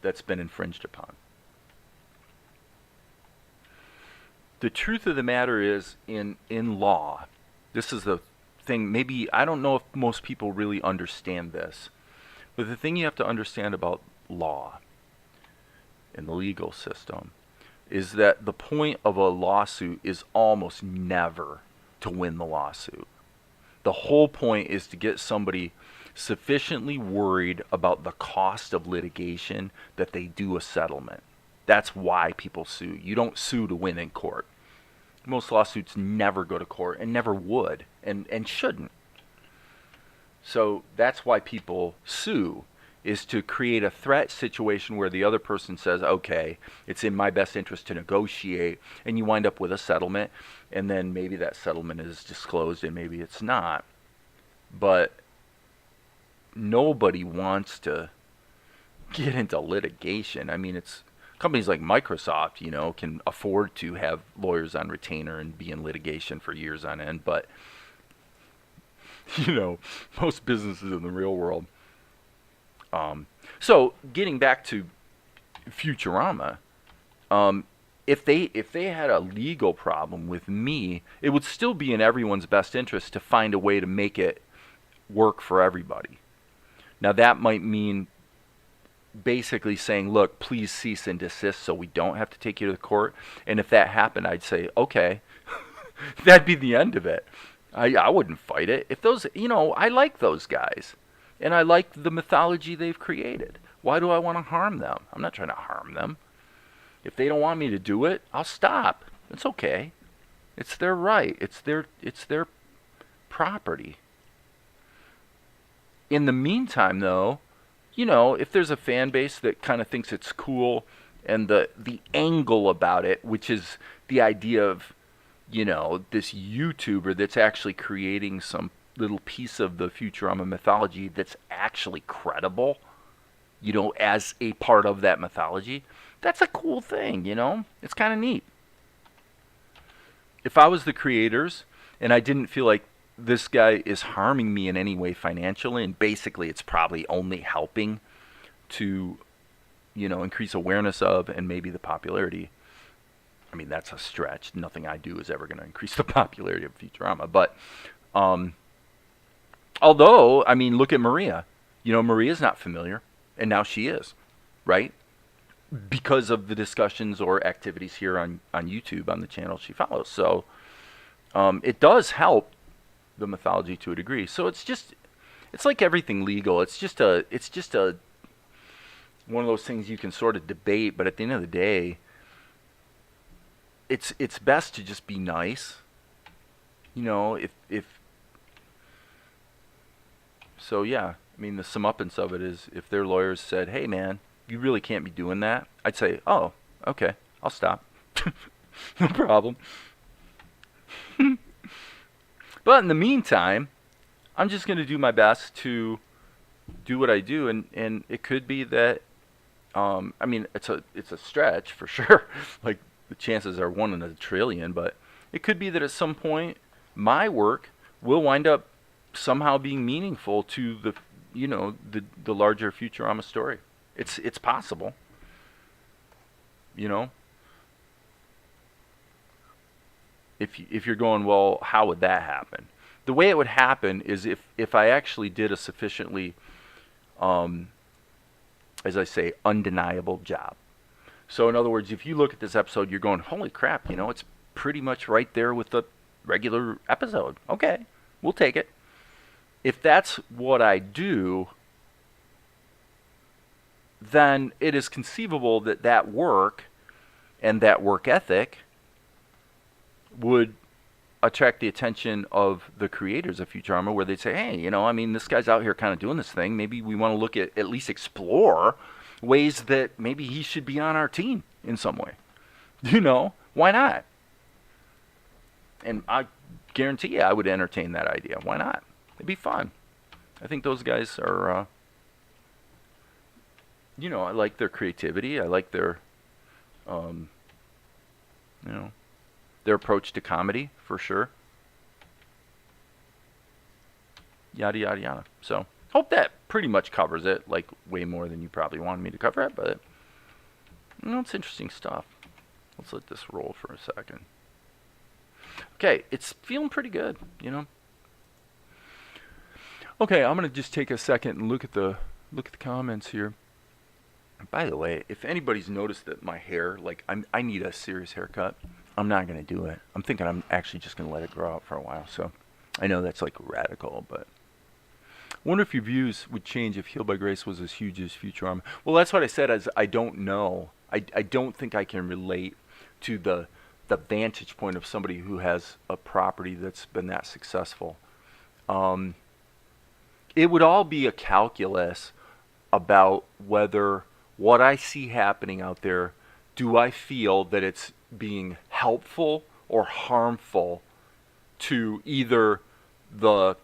that's been infringed upon. The truth of the matter is, in law, this is the thing, maybe, I don't know if most people really understand this, but the thing you have to understand about law in the legal system is that the point of a lawsuit is almost never to win the lawsuit. The whole point is to get somebody sufficiently worried about the cost of litigation that they do a settlement. That's why people sue. You don't sue to win in court. Most lawsuits never go to court and never would and shouldn't. So that's why people sue, is to create a threat situation where the other person says, okay, it's in my best interest to negotiate, and you wind up with a settlement, and then maybe that settlement is disclosed and maybe it's not. But nobody wants to get into litigation. I mean, it's companies like Microsoft, can afford to have lawyers on retainer and be in litigation for years on end, but most businesses in the real world. So getting back to Futurama, if they had a legal problem with me, it would still be in everyone's best interest to find a way to make it work for everybody. Now that might mean basically saying, look, please cease and desist so we don't have to take you to the court. And if that happened, I'd say, okay, that'd be the end of it. I wouldn't fight it. If those, I like those guys. And I like the mythology they've created. Why do I want to harm them? I'm not trying to harm them. If they don't want me to do it, I'll stop. It's okay. It's their right. It's their property. In the meantime, though, if there's a fan base that kind of thinks it's cool, and the angle about it, which is the idea of, this YouTuber that's actually creating some little piece of the Futurama mythology that's actually credible, as a part of that mythology, that's a cool thing, It's kind of neat. If I was the creators and I didn't feel like this guy is harming me in any way financially, and basically it's probably only helping to, increase awareness of and maybe the popularity. I mean, that's a stretch. Nothing I do is ever going to increase the popularity of Futurama. But, although, I mean, look at Maria. Maria's not familiar, and now she is, right? Because of the discussions or activities here on YouTube, on the channel she follows. So, it does help the mythology to a degree. So it's like everything legal. It's just a one of those things you can sort of debate, but at the end of the day, it's best to just be nice. If so, yeah. I mean, the sumupence of it is, if their lawyers said, hey man, you really can't be doing that, I'd say, oh, okay, I'll stop. No problem. But in the meantime, I'm just going to do my best to do what I do, and it could be that, I mean, it's a stretch for sure. Like, the chances are 1 in a trillion, but it could be that at some point my work will wind up somehow being meaningful to the larger Futurama story. It's possible. If you're going, well, how would that happen? The way it would happen is if I actually did a sufficiently, as I say, undeniable job. So in other words, if you look at this episode, you're going, holy crap, it's pretty much right there with the regular episode. Okay, we'll take it. If that's what I do, then it is conceivable that work and that work ethic would attract the attention of the creators of Futurama, where they'd say, hey, I mean, this guy's out here kind of doing this thing. Maybe we want to look at least explore ways that maybe he should be on our team in some way. Why not? And I guarantee you I would entertain that idea. Why not? It'd be fun. I think those guys are, I like their creativity. I like their, their approach to comedy, for sure. Yada, yada, yada. So, hope that pretty much covers it, like way more than you probably wanted me to cover it, but, it's interesting stuff. Let's let this roll for a second. Okay, it's feeling pretty good, Okay, I'm going to just take a second and look at the comments here. By the way, if anybody's noticed that my hair, I need a serious haircut, I'm not going to do it. I'm thinking I'm actually just going to let it grow out for a while. So I know that's radical, but I wonder if your views would change if Healed by Grace was as huge as Futurama. Well, that's what I said, as I don't know. I don't think I can relate to the vantage point of somebody who has a property that's been that successful. It would all be a calculus about whether what I see happening out there, do I feel that it's being helpful or harmful to either the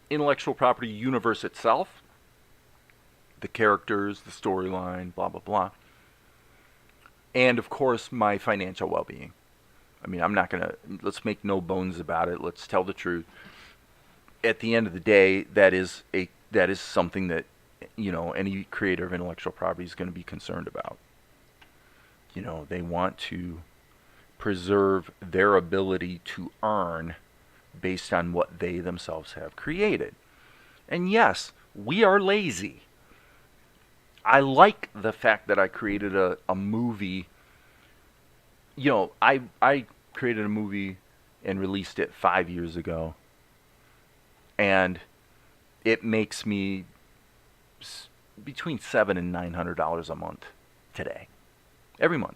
intellectual property universe itself, the characters, the storyline, blah, blah, blah, and of course my financial well-being. I mean, I'm not going to, let's make no bones about it. Let's tell the truth. At the end of the day, that is something that, any creator of intellectual property is going to be concerned about. They want to preserve their ability to earn based on what they themselves have created. And yes, we are lazy. I like the fact that I created a movie. I created a movie and released it 5 years ago. And it makes me between $700 and $900 a month today. Every month.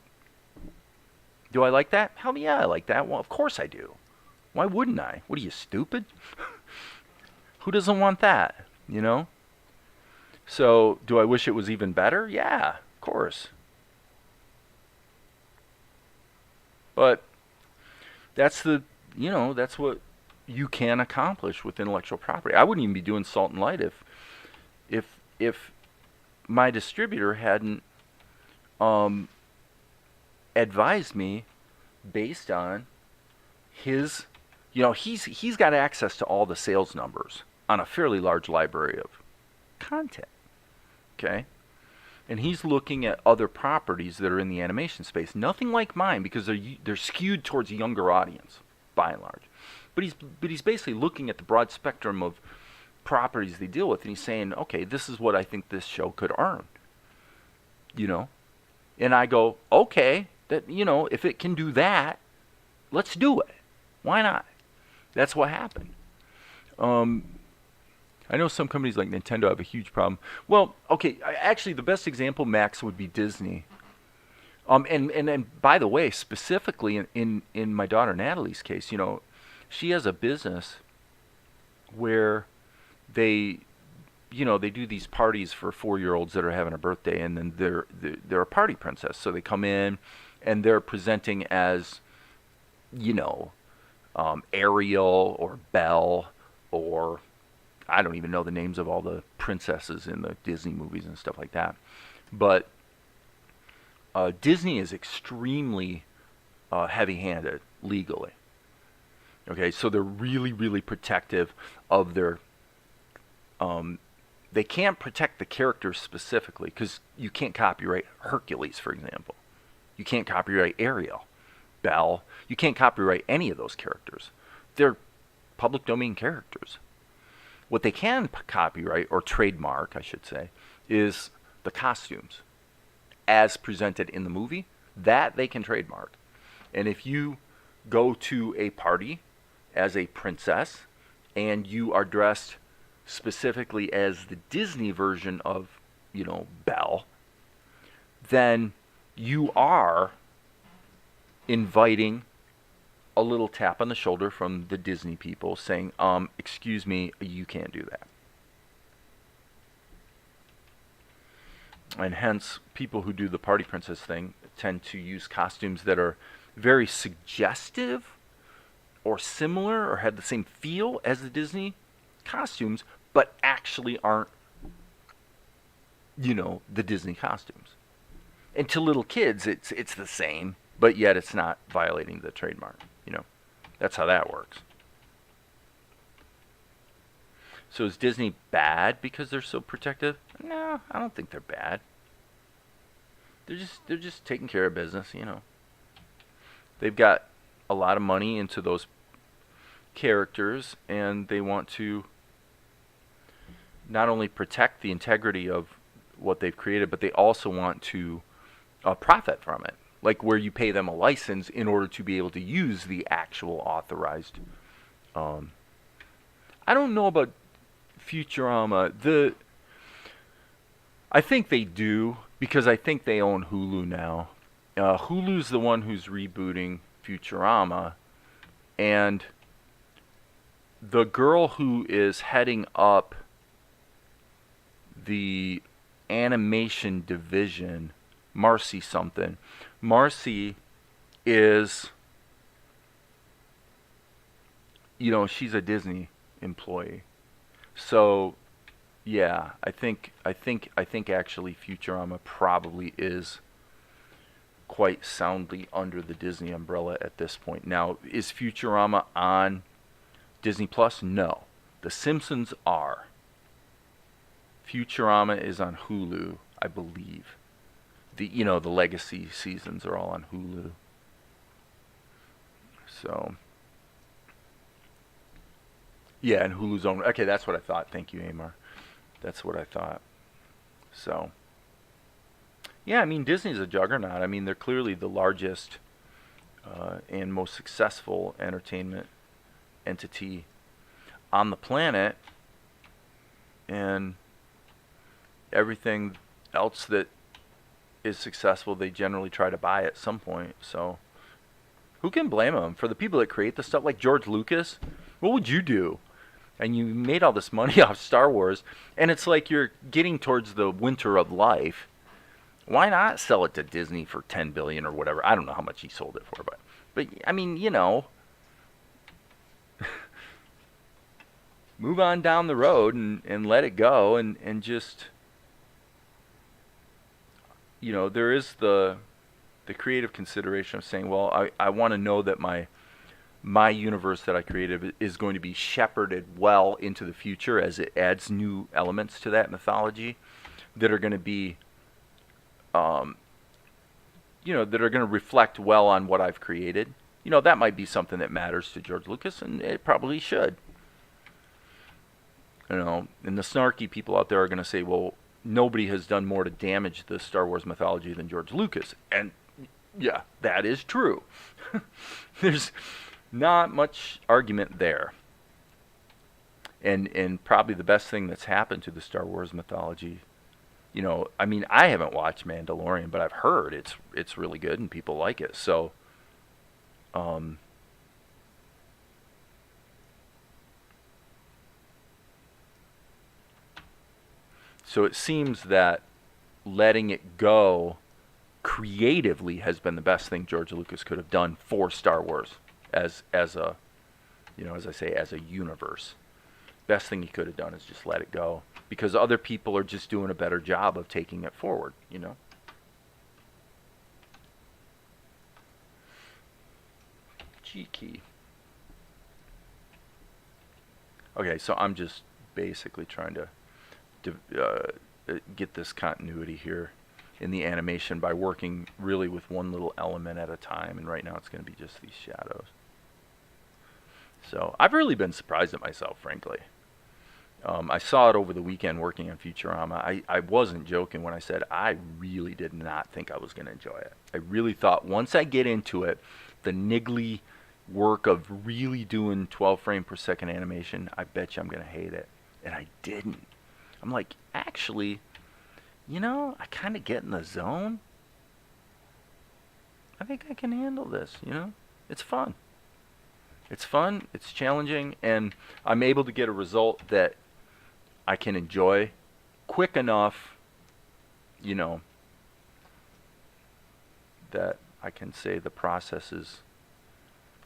Do I like that? Hell yeah, I like that. Well, of course I do. Why wouldn't I? What are you, stupid? Who doesn't want that? So, do I wish it was even better? Yeah, of course. But that's that's what you can accomplish with intellectual property. I wouldn't even be doing Salt and Light if my distributor hadn't advised me based on his, he's got access to all the sales numbers on a fairly large library of content. Okay? And he's looking at other properties that are in the animation space. Nothing like mine, because they're skewed towards a younger audience, by and large. But he's basically looking at the broad spectrum of properties they deal with, and he's saying, okay, this is what I think this show could earn. And I go, okay, that if it can do that, let's do it. Why not? That's what happened. I know some companies like Nintendo have a huge problem. Well, okay, actually the best example, Max, would be Disney. And by the way, specifically in my daughter Natalie's case, she has a business where they do these parties for 4-year-olds that are having a birthday, and then they're a party princess. So they come in and they're presenting as, Ariel or Belle, or I don't even know the names of all the princesses in the Disney movies and stuff like that. But Disney is extremely heavy-handed legally. Okay, so they're really, really protective of their. They can't protect the characters specifically, because you can't copyright Hercules, for example. You can't copyright Ariel, Belle. You can't copyright any of those characters. They're public domain characters. What they can copyright, or trademark, I should say, is the costumes as presented in the movie. That they can trademark. And if you go to a party as a princess and you are dressed specifically as the Disney version of, Belle, then you are inviting a little tap on the shoulder from the Disney people saying, excuse me, you can't do that. And hence, people who do the party princess thing tend to use costumes that are very suggestive or similar or have the same feel as the Disney costumes, but actually aren't, the Disney costumes. And to little kids, it's the same, but yet it's not violating the trademark. That's how that works. So is Disney bad because they're so protective? No, I don't think they're bad. They're just taking care of business, They've got a lot of money into those characters, and they want to not only protect the integrity of what they've created, but they also want to profit from it. Like where you pay them a license in order to be able to use the actual authorized. I don't know about Futurama. I think they do, because I think they own Hulu now. Hulu's the one who's rebooting Futurama, and the girl who is heading up the animation division, Marcy something. Marcy is, she's a Disney employee. So, yeah, I think actually Futurama probably is quite soundly under the Disney umbrella at this point. Now, is Futurama on Disney Plus? No. The Simpsons are. Futurama is on Hulu, I believe. The legacy seasons are all on Hulu. So, yeah, and Hulu's own. Okay, that's what I thought. Thank you, Amar. That's what I thought. So, yeah, I mean, Disney's a juggernaut. I mean, they're clearly the largest and most successful entertainment entity on the planet, and everything else that is successful, they generally try to buy at some point. So who can blame them? For the people that create the stuff, like George Lucas, what would you do? And you made all this money off Star Wars, and it's like you're getting towards the winter of life. Why not sell it to Disney for $10 billion or whatever? I don't know how much he sold it for, but I mean, move on down the road and let it go, and just, there is the creative consideration of saying, well, I want to know that my universe that I created is going to be shepherded well into the future, as it adds new elements to that mythology that are going to be, that are going to reflect well on what I've created. That might be something that matters to George Lucas, and it probably should. And the snarky people out there are going to say, well, nobody has done more to damage the Star Wars mythology than George Lucas. And yeah, that is true. There's not much argument there. And probably the best thing that's happened to the Star Wars mythology, I mean, I haven't watched Mandalorian, but I've heard it's really good and people like it. So, so it seems that letting it go creatively has been the best thing George Lucas could have done for Star Wars as a, as I say, as a universe. Best thing he could have done is just let it go, because other people are just doing a better job of taking it forward, G key. Okay, so I'm just basically trying to get this continuity here in the animation by working really with one little element at a time, and right now it's going to be just these shadows. So I've really been surprised at myself, frankly. I saw it over the weekend working on Futurama. I wasn't joking when I said I really did not think I was going to enjoy it. I really thought once I get into it, the niggly work of really doing 12 frame per second animation, I bet you I'm going to hate it. And I didn't. I'm like, actually, I kind of get in the zone. I think I can handle this, It's fun. It's fun, it's challenging, and I'm able to get a result that I can enjoy quick enough, you know, that I can say the process is,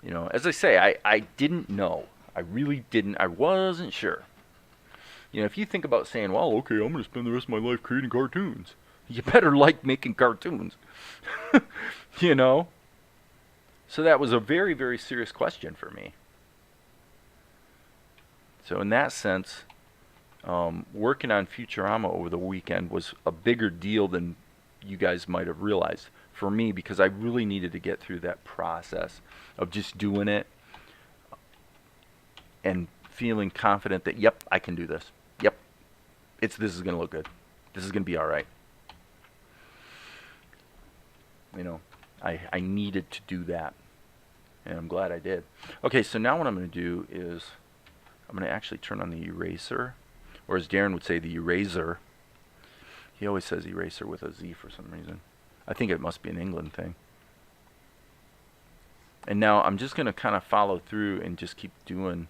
you know, as I say, I didn't know. I really didn't. I wasn't sure. You know, if you think about saying, well, okay, I'm going to spend the rest of my life creating cartoons, you better like making cartoons. You know? So that was a very, very serious question for me. So in that sense, working on Futurama over the weekend was a bigger deal than you guys might have realized for me, because I really needed to get through that process of just doing it and feeling confident that, yep, I can do this. Yep, this is going to look good. This is going to be all right. You know, I needed to do that, and I'm glad I did. Okay, so now what I'm going to do is I'm going to actually turn on the eraser, or as Darren would say, the eraser. He always says eraser with a Z for some reason. I think it must be an England thing. And now I'm just going to kind of follow through and just keep doing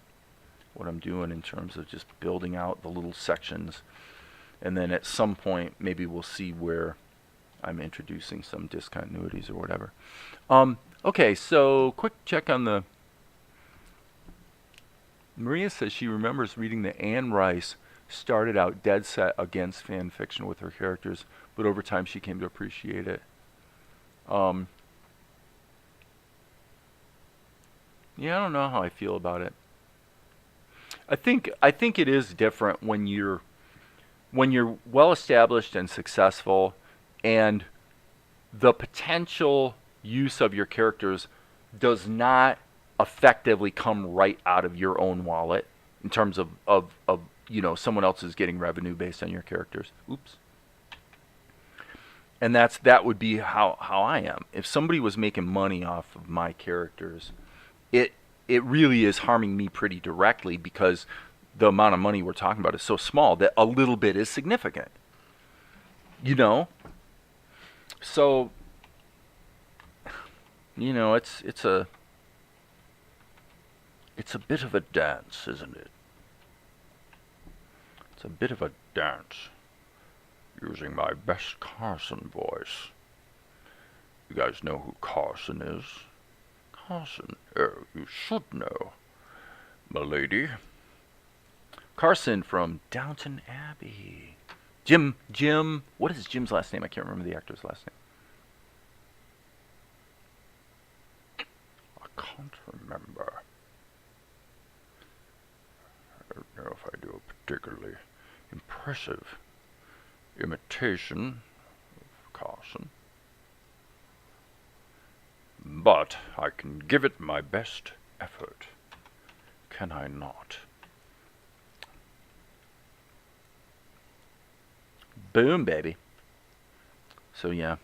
what I'm doing in terms of just building out the little sections. And then at some point, maybe we'll see where I'm introducing some discontinuities or whatever. Okay, so quick check on the... Maria says she remembers reading that Anne Rice started out dead set against fan fiction with her characters, but over time she came to appreciate it. Yeah, I don't know how I feel about it. I think it is different when you're well established and successful, and the potential use of your characters does not effectively come right out of your own wallet in terms of you know, someone else is getting revenue based on your characters. Oops. And that would be how I am. If somebody was making money off of my characters, it really is harming me pretty directly, because the amount of money we're talking about is so small that a little bit is significant. You know? So, you know, it's a bit of a dance, isn't it? It's a bit of a dance. Using my best Carson voice. You guys know who Carson is? Carson, oh, you should know, m'lady. Carson from Downton Abbey. Jim, what is Jim's last name? I can't remember the actor's last name. I can't remember. I don't know if I do a particularly impressive imitation of Carson, but I can give it my best effort. Can I not? Boom, baby. So yeah.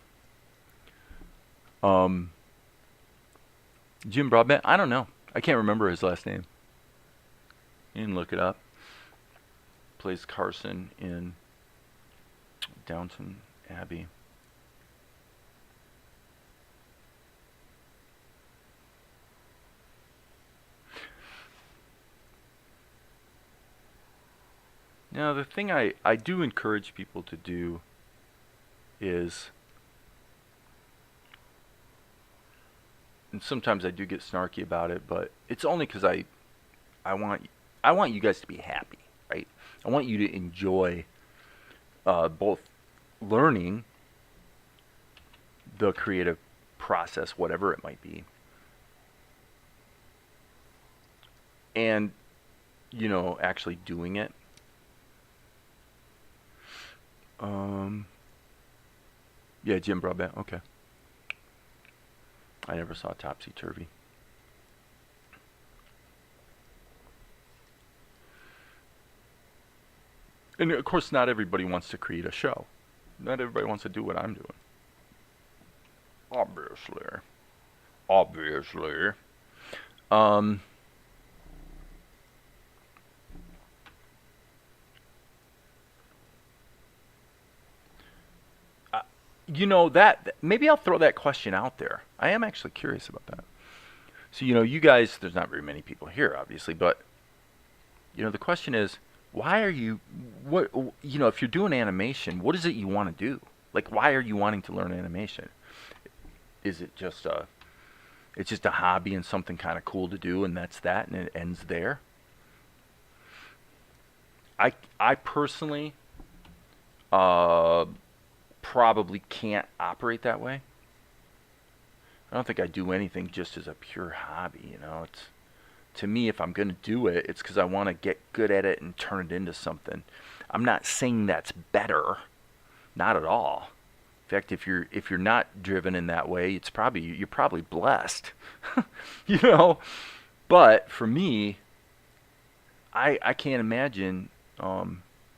Jim Broadbent? I don't know. I can't remember his last name. You can look it up. Plays Carson in Downton Abbey. Now, the thing I do encourage people to do is, and sometimes I do get snarky about it, but it's only because I want you guys to be happy, right? I want you to enjoy both learning the creative process, whatever it might be, and, you know, actually doing it. Yeah, Jim Broadbent, okay. I never saw Topsy Turvy. And of course, not everybody wants to create a show. Not everybody wants to do what I'm doing. Obviously. You know, that maybe I'll throw that question out there. I am actually curious about that. So, you guys, there's not very many people here, obviously, but, the question is, why are you, if you're doing animation, what is it you want to do? Like, why are you wanting to learn animation? Is it just it's just a hobby and something kind of cool to do, and that's that, and it ends there? I personally probably can't operate that way. I don't think I do anything just as a pure hobby. It's, to me, if I'm going to do it, it's because I want to get good at it and turn it into something. I'm not saying that's better, not at all. In fact, if you're not driven in that way, you're probably blessed, But for me, I can't imagine. I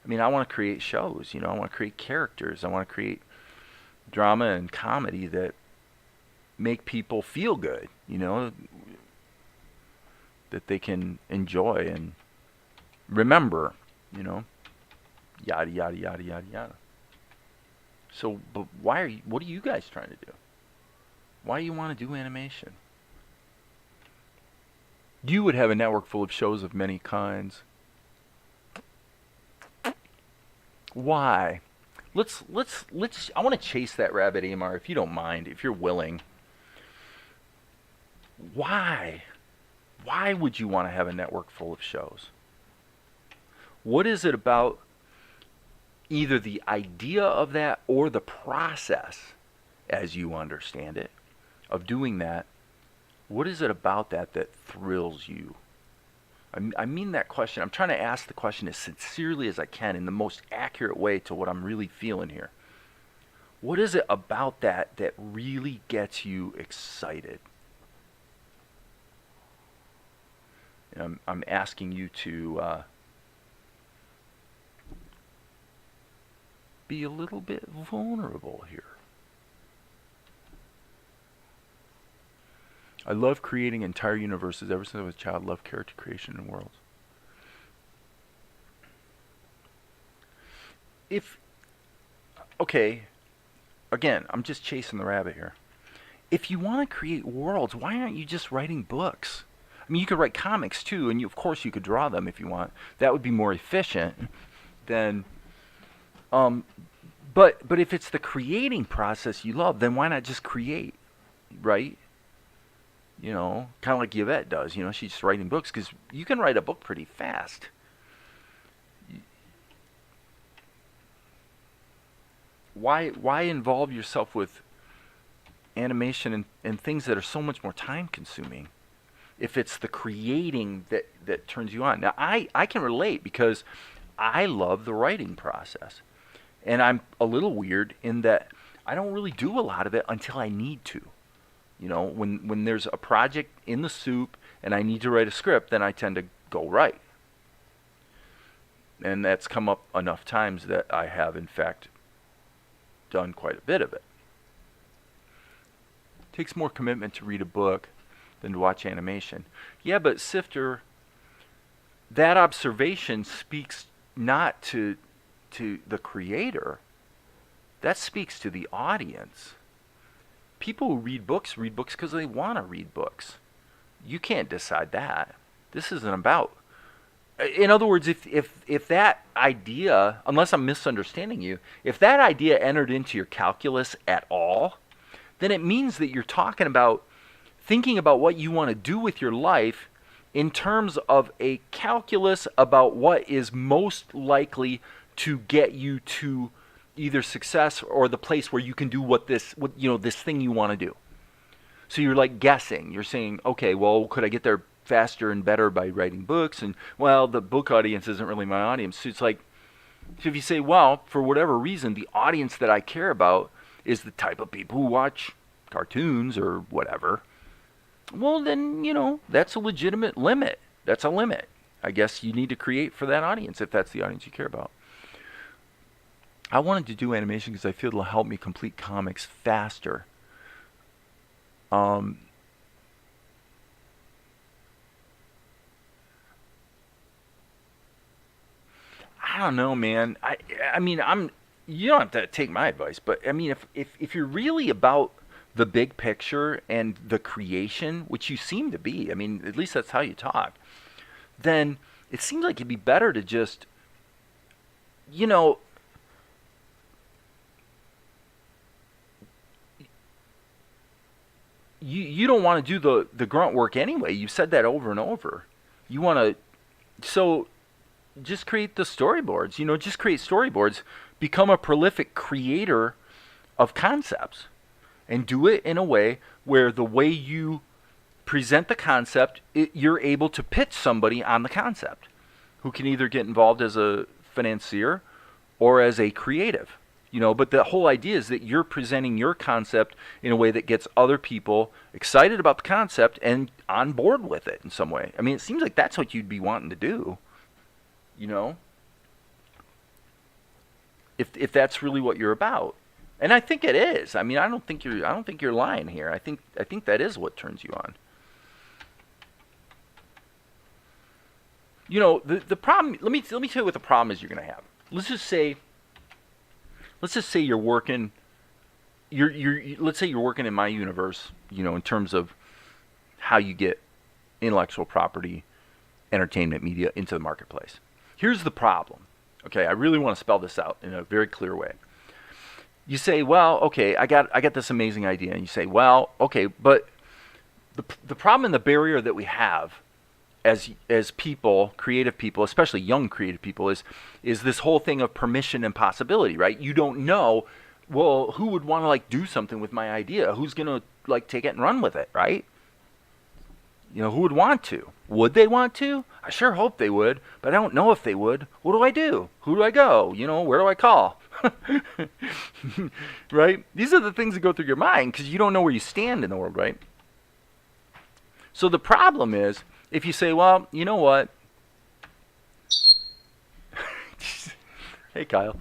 want to create shows. I want to create characters. I want to create drama and comedy that make people feel good. That they can enjoy and remember. Yada yada yada yada yada. So, but what are you guys trying to do? Why do you want to do animation? You would have a network full of shows of many kinds. Why? Let's I want to chase that rabbit, Amar, if you don't mind, if you're willing. Why? Why would you want to have a network full of shows? What is it about either the idea of that or the process, as you understand it, of doing that? What is it about that thrills you? I mean that question. I'm trying to ask the question as sincerely as I can in the most accurate way to what I'm really feeling here. What is it about that really gets you excited? And I'm asking you to be a little bit vulnerable here. I love creating entire universes. Ever since I was a child, I love character creation and worlds. Okay, again, I'm just chasing the rabbit here. If you want to create worlds, why aren't you just writing books? You could write comics too, and of course you could draw them if you want. That would be more efficient than. But if it's the creating process you love, then why not just create, right? Kind of like Yvette does. She's just writing books because you can write a book pretty fast. Why involve yourself with animation and things that are so much more time consuming if it's the creating that turns you on? Now, I can relate because I love the writing process. And I'm a little weird in that I don't really do a lot of it until I need to. When there's a project in the soup and I need to write a script, then I tend to go write. And that's come up enough times that I have, in fact, done quite a bit of it. It takes more commitment to read a book than to watch animation. Yeah, but Sifter, that observation speaks not to the creator. That speaks to the audience. People who read books because they want to read books. You can't decide that. This isn't about. In other words, if that idea, unless I'm misunderstanding you, if that idea entered into your calculus at all, then it means that you're thinking about what you want to do with your life in terms of a calculus about what is most likely to get you to either success or the place where you can do this thing you want to do. So you're like guessing. You're saying, okay, well, could I get there faster and better by writing books? And, well, the book audience isn't really my audience. So it's like, so if you say, well, for whatever reason, the audience that I care about is the type of people who watch cartoons or whatever, well, then, that's a legitimate limit. That's a limit. I guess you need to create for that audience if that's the audience you care about. I wanted to do animation because I feel it'll help me complete comics faster. I don't know, man. You don't have to take my advice, but if you're really about the big picture and the creation, which you seem to be, I mean, at least that's how you talk, then it seems like it'd be better to just, you know, you don't want to do the grunt work anyway. You've said that over and over. You want to, so just create the storyboards, just create storyboards, become a prolific creator of concepts, and do it in a way where the way you present the concept, you're able to pitch somebody on the concept who can either get involved as a financier or as a creative. But the whole idea is that you're presenting your concept in a way that gets other people excited about the concept and on board with it in some way. I mean, it seems like that's what you'd be wanting to do, if that's really what you're about. And I think it is. I mean, I don't think you're lying here. I think that is what turns you on. The problem, let me tell you what the problem is you're going to have. Let's just say you're working let's say you're working in my universe, in terms of how you get intellectual property, entertainment media into the marketplace. Here's the problem. Okay, I really want to spell this out in a very clear way. You say, well, okay, I got this amazing idea, and you say, well, okay, but the problem and the barrier that we have as people, creative people, especially young creative people, is this whole thing of permission and possibility, right? You don't know, well, who would want to do something with my idea? Who's going to take it and run with it, right? Who would want to? Would they want to? I sure hope they would, but I don't know if they would. What do I do? Who do I go? Where do I call? Right? These are the things that go through your mind because you don't know where you stand in the world, right? So the problem is, if you say, well, you know what? Hey, Kyle.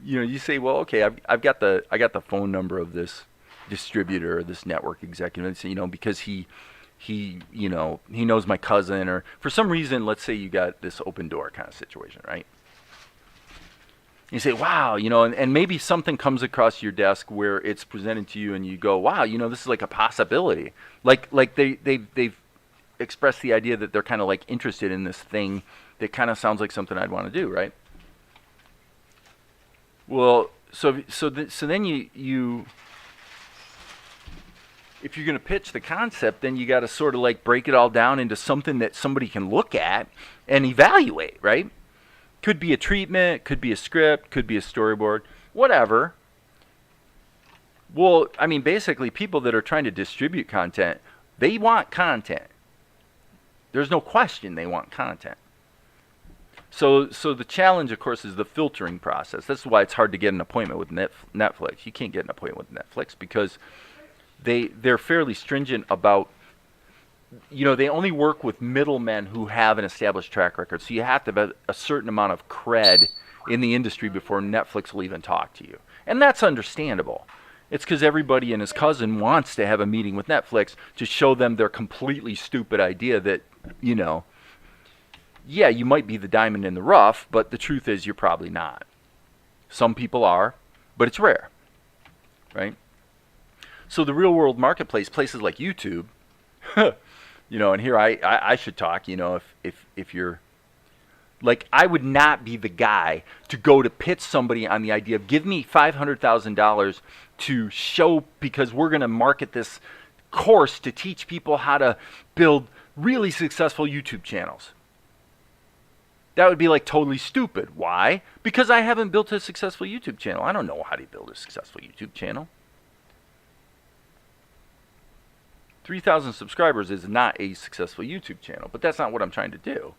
You say, well, okay, I've got the phone number of this distributor, this network executive, because he knows my cousin, or for some reason, let's say you got this open door kind of situation, right? You say, wow, and maybe something comes across your desk where it's presented to you and you go, wow, this is like a possibility. Like they've expressed the idea that they're kind of interested in this thing that kind of sounds like something I'd want to do, right? Well, so then you if you're going to pitch the concept, then you got to sort of break it all down into something that somebody can look at and evaluate, right? Could be a treatment, could be a script, could be a storyboard, whatever. Well, I mean, basically, people that are trying to distribute content, they want content. There's no question they want content. So the challenge, of course, is the filtering process. That's why it's hard to get an appointment with Netflix. You can't get an appointment with Netflix because they're fairly stringent about, they only work with middlemen who have an established track record. So you have to have a certain amount of cred in the industry before Netflix will even talk to you. And that's understandable. It's because everybody and his cousin wants to have a meeting with Netflix to show them their completely stupid idea that, yeah, you might be the diamond in the rough, but the truth is you're probably not. Some people are, but it's rare, right? So the real world marketplace, places like YouTube, and here I should talk, if you're, I would not be the guy to go to pitch somebody on the idea of give me $500,000 to show, because we're going to market this course to teach people how to build really successful YouTube channels. That would be totally stupid. Why? Because I haven't built a successful YouTube channel. I don't know how to build a successful YouTube channel. 3,000 subscribers is not a successful YouTube channel, but that's not what I'm trying to do.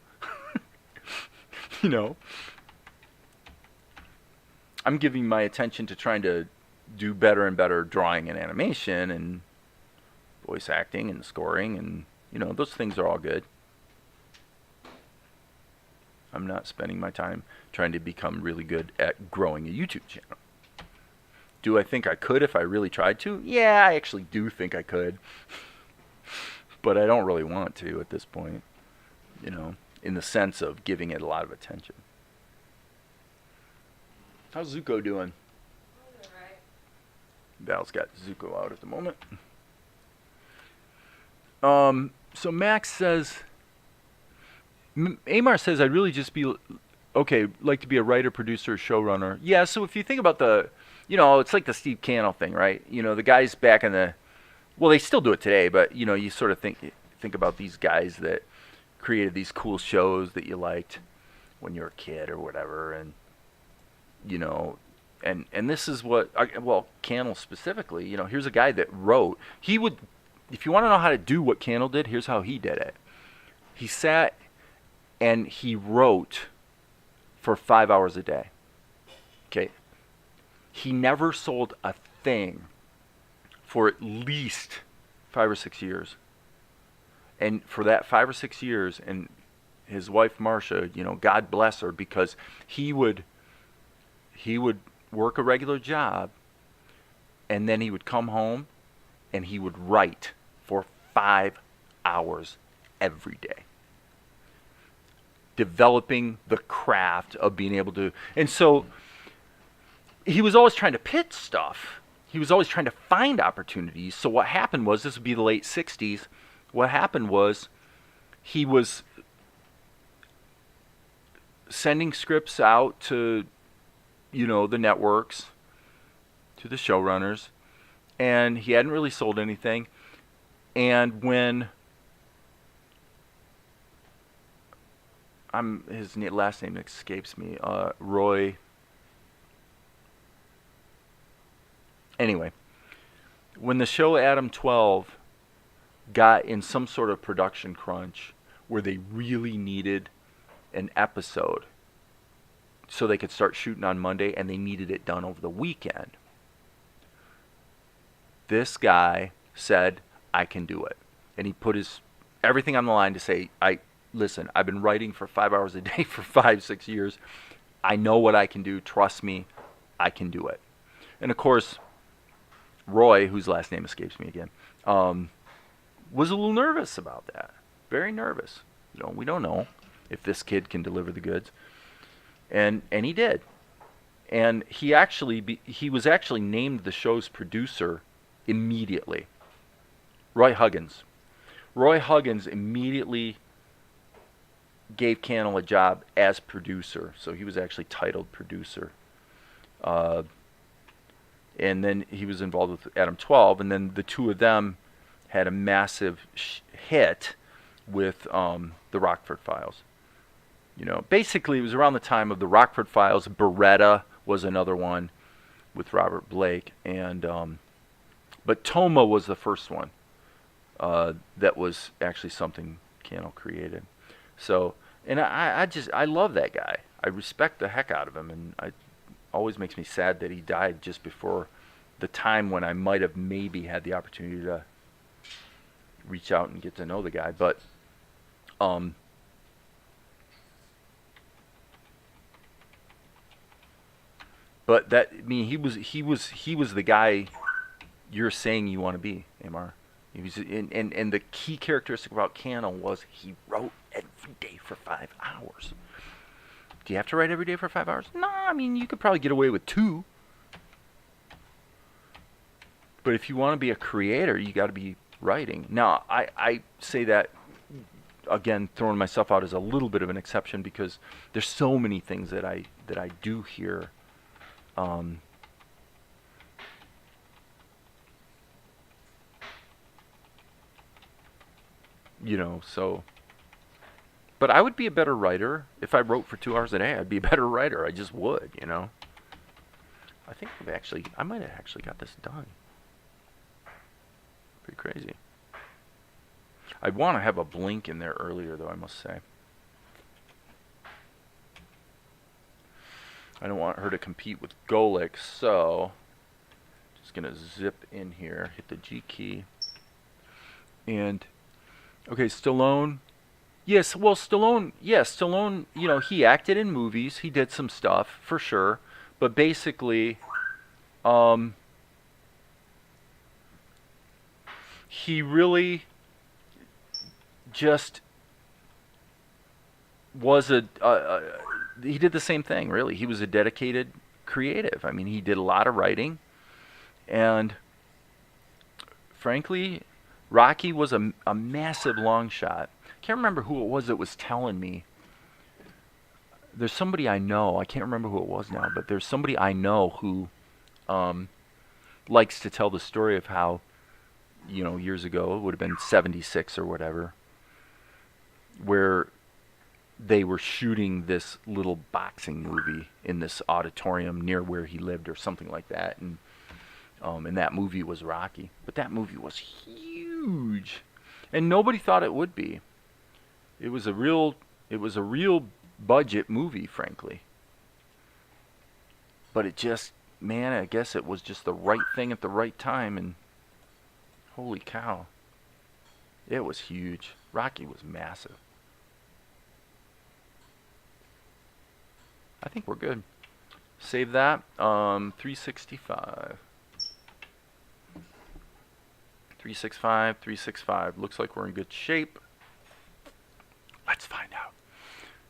I'm giving my attention to trying to do better and better drawing and animation and voice acting and scoring, and those things are all good. I'm not spending my time trying to become really good at growing a YouTube channel. Do I think I could if I really tried to? Yeah, I actually do think I could. But I don't really want to at this point, in the sense of giving it a lot of attention. How's Zuko doing? Alright. Val's got Zuko out at the moment. So Max says, Amar says, I'd really just be, okay, like to be a writer, producer, showrunner. Yeah, so if you think about it's like the Steve Cannell thing, right? The guys back in well, they still do it today, but, you sort of think about these guys that created these cool shows that you liked when you were a kid or whatever, and, and this is what, Cannell specifically, here's a guy that wrote. He would, if you want to know how to do what Cannell did, here's how he did it. He sat and he wrote for 5 hours a day. Okay. He never sold a thing for at least 5 or 6 years. And for that 5 or 6 years, and his wife Marcia, God bless her, because he would work a regular job, and then he would come home and he would write for 5 hours every day, developing the craft of being able to. And so he was always trying to pitch stuff. He was always trying to find opportunities. So what happened was, this would be the late 60s, what happened was he was sending scripts out to, the networks, to the showrunners, and he hadn't really sold anything. And when his last name escapes me, Roy. Anyway, when the show Adam 12 got in some sort of production crunch where they really needed an episode so they could start shooting on Monday, and they needed it done over the weekend, this guy said, I can do it. And he put everything on the line to say, listen, I've been writing for 5 hours a day for 5-6 years. I know what I can do. Trust me, I can do it. And of course, Roy, whose last name escapes me again, was a little nervous about that. Very nervous. We don't know if this kid can deliver the goods. And he did. And he was actually named the show's producer immediately. Roy Huggins. Roy Huggins immediately gave Cannell a job as producer. So he was actually titled producer. And then he was involved with Adam 12. And then the two of them had a massive hit with the Rockford Files. Basically it was around the time of the Rockford Files. Beretta was another one with Robert Blake. And but Toma was the first one that was actually something Cannell created. So, and I love that guy. I respect the heck out of him, and it always makes me sad that he died just before the time when I might have maybe had the opportunity to reach out and get to know the guy. But he was the guy you're saying you want to be, Amar. He was, and the key characteristic about Cannell was he wrote every day for 5 hours. Do you have to write every day for 5 hours? No, you could probably get away with 2. But if you want to be a creator, you got to be writing. Now, I say that, again, throwing myself out as a little bit of an exception, because there's so many things that I do here. So, but I would be a better writer if I wrote for 2 hours a day. I'd be a better writer. I just would, I think I might have actually got this done. Pretty crazy. I'd want to have a blink in there earlier, though, I must say. I don't want her to compete with Golik, so just going to zip in here, hit the G key. And, okay, Stallone. Yes, well, Stallone, he acted in movies. He did some stuff, for sure. But basically, he really just was he did the same thing, really. He was a dedicated creative. He did a lot of writing. And frankly, Rocky was a massive long shot. Can't remember who it was that was telling me. There's somebody I know. I can't remember who it was now, but there's somebody I know who likes to tell the story of how, years ago, it would have been 76 or whatever, where they were shooting this little boxing movie in this auditorium near where he lived or something like that. And that movie was Rocky. But that movie was huge. And nobody thought it would be. It was a real budget movie, frankly. But it just, man, I guess it was just the right thing at the right time, and holy cow. It was huge. Rocky was massive. I think we're good. Save that. 365. 365, 365. Looks like we're in good shape. Let's find out.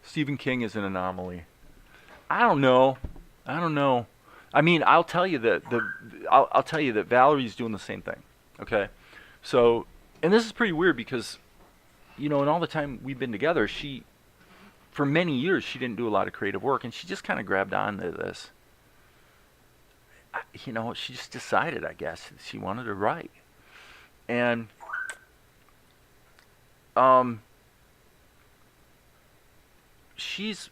Stephen King is an anomaly. I don't know. I mean, I'll tell you that I'll tell you that Valerie's doing the same thing. Okay, so, and this is pretty weird because, in all the time we've been together, for many years she didn't do a lot of creative work, and she just kind of grabbed onto this. She just decided, I guess, that she wanted to write, and she's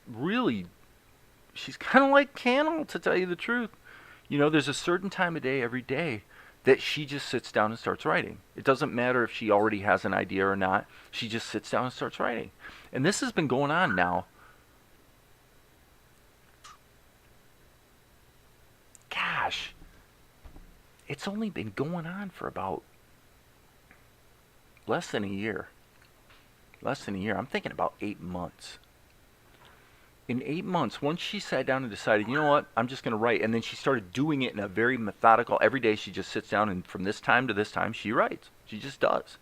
kind of like Cannell, to tell you the truth. There's a certain time of day every day that she just sits down and starts writing. It doesn't matter if she already has an idea or not. She just sits down and starts writing. And this has been going on now. Gosh, it's only been going on for about less than a year. I'm thinking about 8 months. In 8 months, once she sat down and decided, you know what, I'm just going to write, and then she started doing it in a very methodical, every day she just sits down, and from this time to this time, she writes. She just does.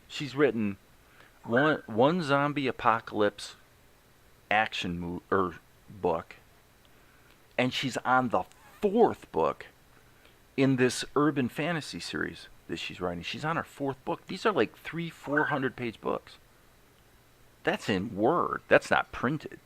She's written one zombie apocalypse action book, and she's on the 4th book in this urban fantasy series that she's writing. She's on her 4th book. These are like 400 page books. That's in Word. That's not printed,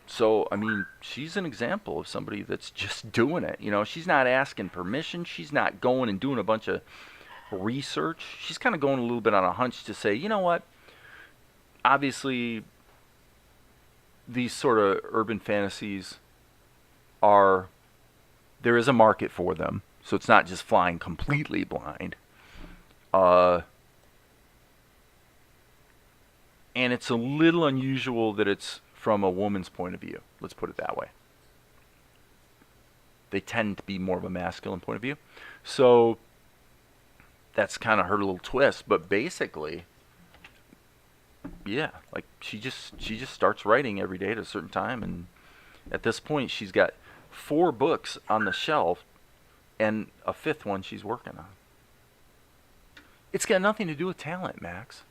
So, I mean, she's an example of somebody that's just doing it. She's not asking permission. She's not going and doing a bunch of research. She's kind of going a little bit on a hunch to say, you know what? Obviously, these sort of urban fantasies there is a market for them. So it's not just flying completely blind. And it's a little unusual that it's from a woman's point of view. Let's put it that way. They tend to be more of a masculine point of view. So that's kind of her little twist. But basically, yeah, like she just starts writing every day at a certain time. And at this point, she's got 4 books on the shelf and a 5th one she's working on. It's got nothing to do with talent, Max.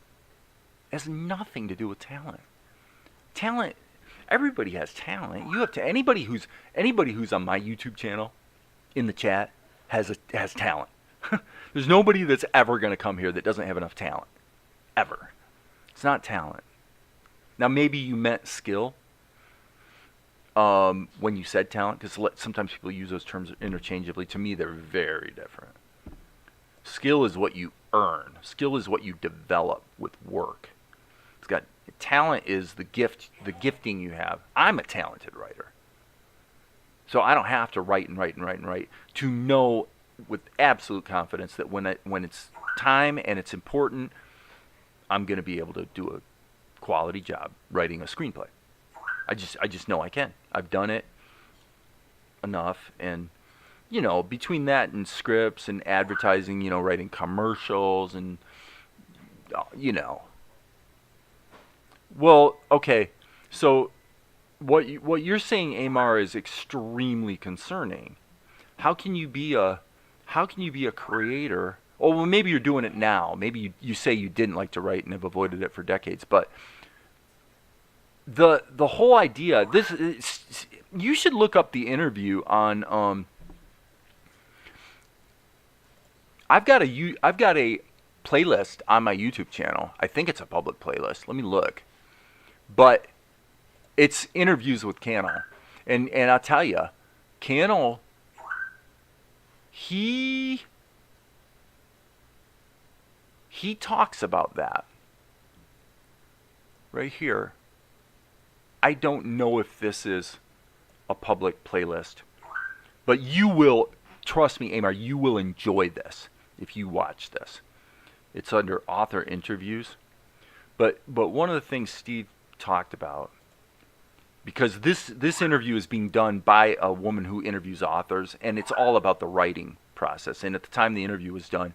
It has nothing to do with talent. Talent, everybody has talent. You have to anybody who's on my YouTube channel in the chat has talent. There's nobody that's ever going to come here that doesn't have enough talent. Ever. It's not talent. Now maybe you meant skill when you said talent, because sometimes people use those terms interchangeably. To me, they're very different. Skill is what you earn. Skill is what you develop with work. Talent is the gifting you have. I'm a talented writer. So I don't have to write to know with absolute confidence that when it's time and it's important, I'm going to be able to do a quality job writing a screenplay. I just know I can. I've done it enough, and between that and scripts and advertising, writing commercials and Well, okay. So what you're saying, Amar, is extremely concerning. How can you be a creator? Oh, well, maybe you're doing it now. Maybe you say you didn't like to write and have avoided it for decades, but the whole idea. This is, you should look up the interview on. I've got a playlist on my YouTube channel. I think it's a public playlist. Let me look. But it's interviews with Cannell. And I'll tell you, Cannell, he talks about that. Right here. I don't know if this is a public playlist. But you will, trust me, Amar, you will enjoy this if you watch this. It's under author interviews. But one of the things Steve talked about, because this interview is being done by a woman who interviews authors, and it's all about the writing process. And at the time the interview was done,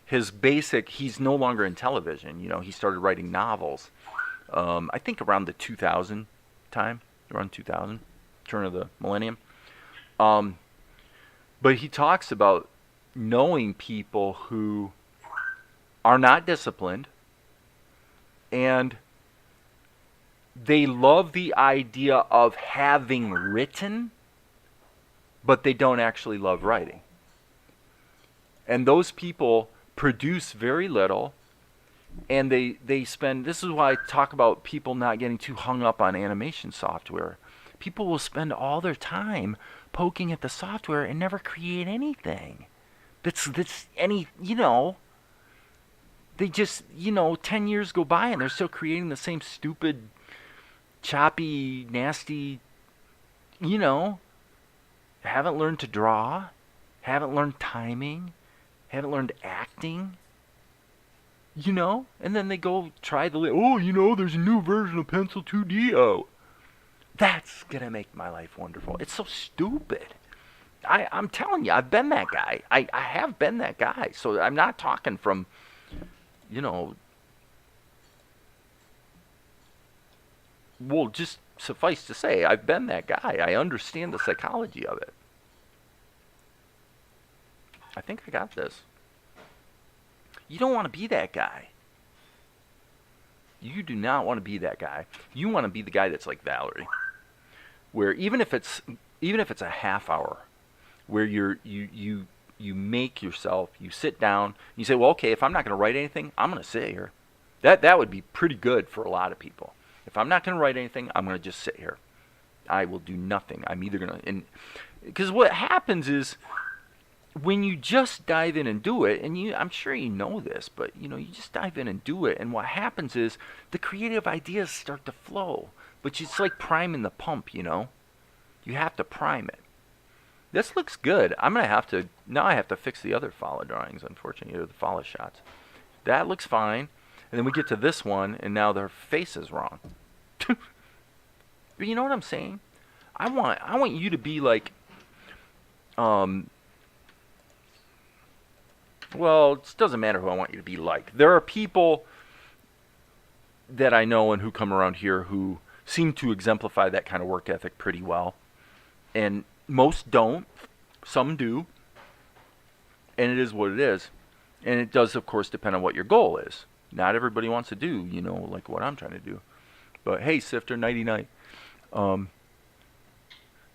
he's no longer in television. He started writing novels. I think around the 2000 time, around 2000, turn of the millennium. But he talks about knowing people who are not disciplined, and they love the idea of having written, but they don't actually love writing. And those people produce very little, and they spend, this is why I talk about people not getting too hung up on animation software. People will spend all their time poking at the software and never create anything. That's any, they just, 10 years go by and they're still creating the same stupid, choppy, nasty, haven't learned to draw, haven't learned timing, haven't learned acting, and then they go try there's a new version of Pencil 2D out. That's going to make my life wonderful. It's so stupid. I'm telling you, I've been that guy. I have been that guy. So I'm not talking from, well, just suffice to say, I've been that guy. I understand the psychology of it. I think I got this. You don't want to be that guy. You do not want to be that guy. You want to be the guy that's like Valerie, where even if it's a half hour, where you make yourself, you sit down, you say, well, okay, if I'm not going to write anything, I'm going to sit here. That would be pretty good for a lot of people. If I'm not going to write anything, I'm going to just sit here. I will do nothing. I'm either going to, because what happens is, when you just dive in and do it, and I'm sure you know this, but you just dive in and do it, and what happens is the creative ideas start to flow. But it's like priming the pump, You have to prime it. This looks good. I have to fix the other follow drawings, unfortunately, or the follow shots. That looks fine. And then we get to this one, and now their face is wrong. But you know what I'm saying? I want you to be like, well, it doesn't matter who I want you to be like. There are people that I know and who come around here who seem to exemplify that kind of work ethic pretty well. And most don't. Some do. And it is what it is. And it does, of course, depend on what your goal is. Not everybody wants to do, like what I'm trying to do. But hey, Sifter, nighty-night. So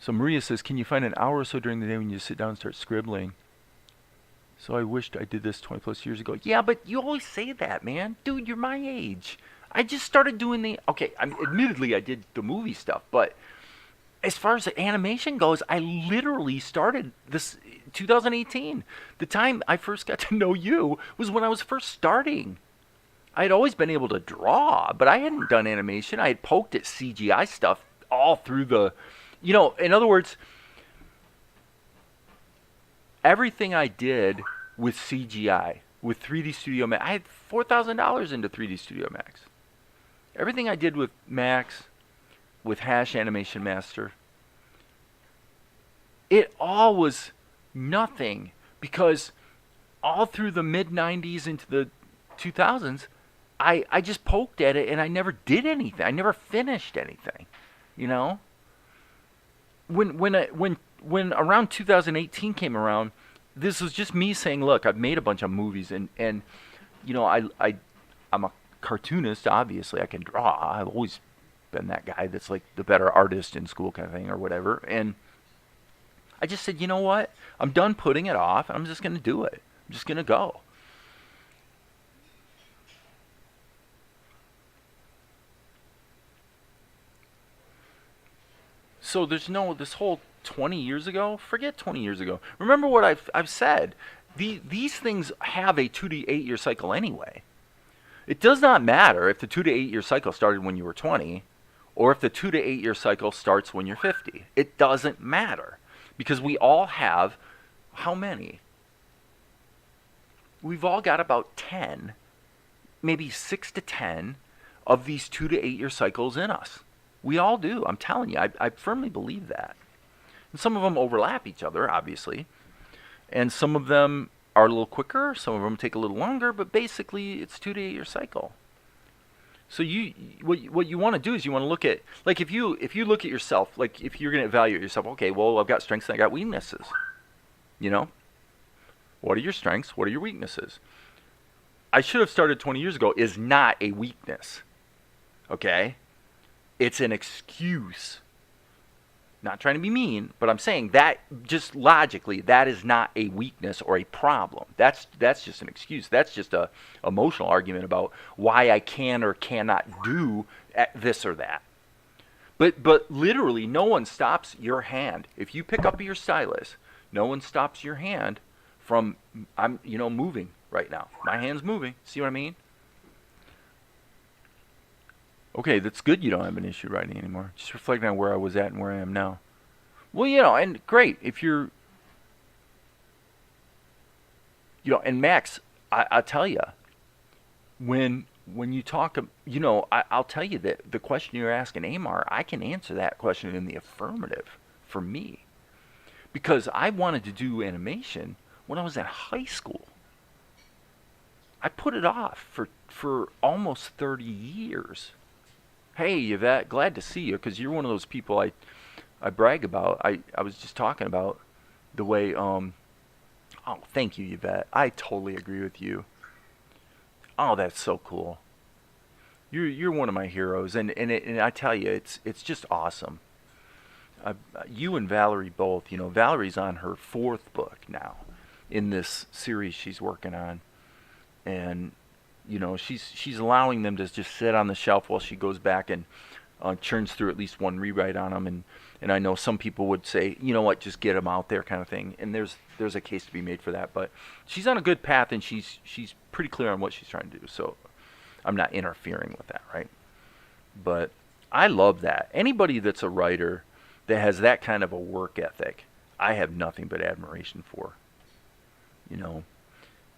Maria says, can you find an hour or so during the day when you sit down and start scribbling? So I wished I did this 20 plus years ago. Yeah, but you always say that, man. Dude, you're my age. I just started doing admittedly I did the movie stuff, but as far as the animation goes, I literally started this 2018. The time I first got to know you was when I was first starting. I had always been able to draw, but I hadn't done animation. I had poked at CGI stuff all through the, in other words, everything I did with CGI, with 3D Studio Max, I had $4,000 into 3D Studio Max. Everything I did with Max, with Hash Animation Master, it all was nothing, because all through the mid-90s into the 2000s, I just poked at it and I never did anything. I never finished anything, When around 2018 came around, this was just me saying, look, I've made a bunch of movies, and I'm a cartoonist, obviously. I can draw. I've always been that guy that's like the better artist in school kind of thing or whatever. And I just said, you know what? I'm done putting it off. I'm just going to do it. I'm just going to go. So there's no, this whole 20 years ago, forget 20 years ago. Remember what I've said. These things have a 2 to 8 year cycle anyway. It does not matter if the 2 to 8 year cycle started when you were 20 or if the 2 to 8 year cycle starts when you're 50. It doesn't matter because we all have, how many? We've all got about 10, maybe 6 to 10 of these 2 to 8 year cycles in us. We all do. I'm telling you, I firmly believe that. And some of them overlap each other, obviously. And some of them are a little quicker. Some of them take a little longer. But basically, it's 2 to 8 year cycle. So what you want to do is you want to look at, like if you look at yourself, like if you're going to evaluate yourself, okay, well, I've got strengths and I got weaknesses. You know? What are your strengths? What are your weaknesses? I should have started 20 years ago is not a weakness. Okay? It's an excuse. Not trying to be mean, but I'm saying that just logically, that is not a weakness or a problem. That's just an excuse. That's just a emotional argument about why I can or cannot do this or that. But literally, no one stops your hand. If you pick up your stylus, no one stops your hand from moving right now. My hand's moving. See what I mean? Okay, that's good you don't have an issue writing anymore. Just reflecting on where I was at and where I am now. Well, and great, if you're, and Max, I'll tell you, when you talk, I'll tell you that the question you're asking Amar, I can answer that question in the affirmative for me. Because I wanted to do animation when I was in high school. I put it off for almost 30 years. Hey, Yvette, glad to see you, because you're one of those people I brag about. I was just talking about the way, thank you, Yvette. I totally agree with you. Oh, that's so cool. You're one of my heroes, and I tell you, it's just awesome. You and Valerie both, Valerie's on her 4th book now in this series she's working on, and she's allowing them to just sit on the shelf while she goes back and churns through at least one rewrite on them. And I know some people would say, you know what, just get them out there kind of thing. And there's a case to be made for that. But she's on a good path, and she's pretty clear on what she's trying to do. So I'm not interfering with that, right? But I love that. Anybody that's a writer that has that kind of a work ethic, I have nothing but admiration for.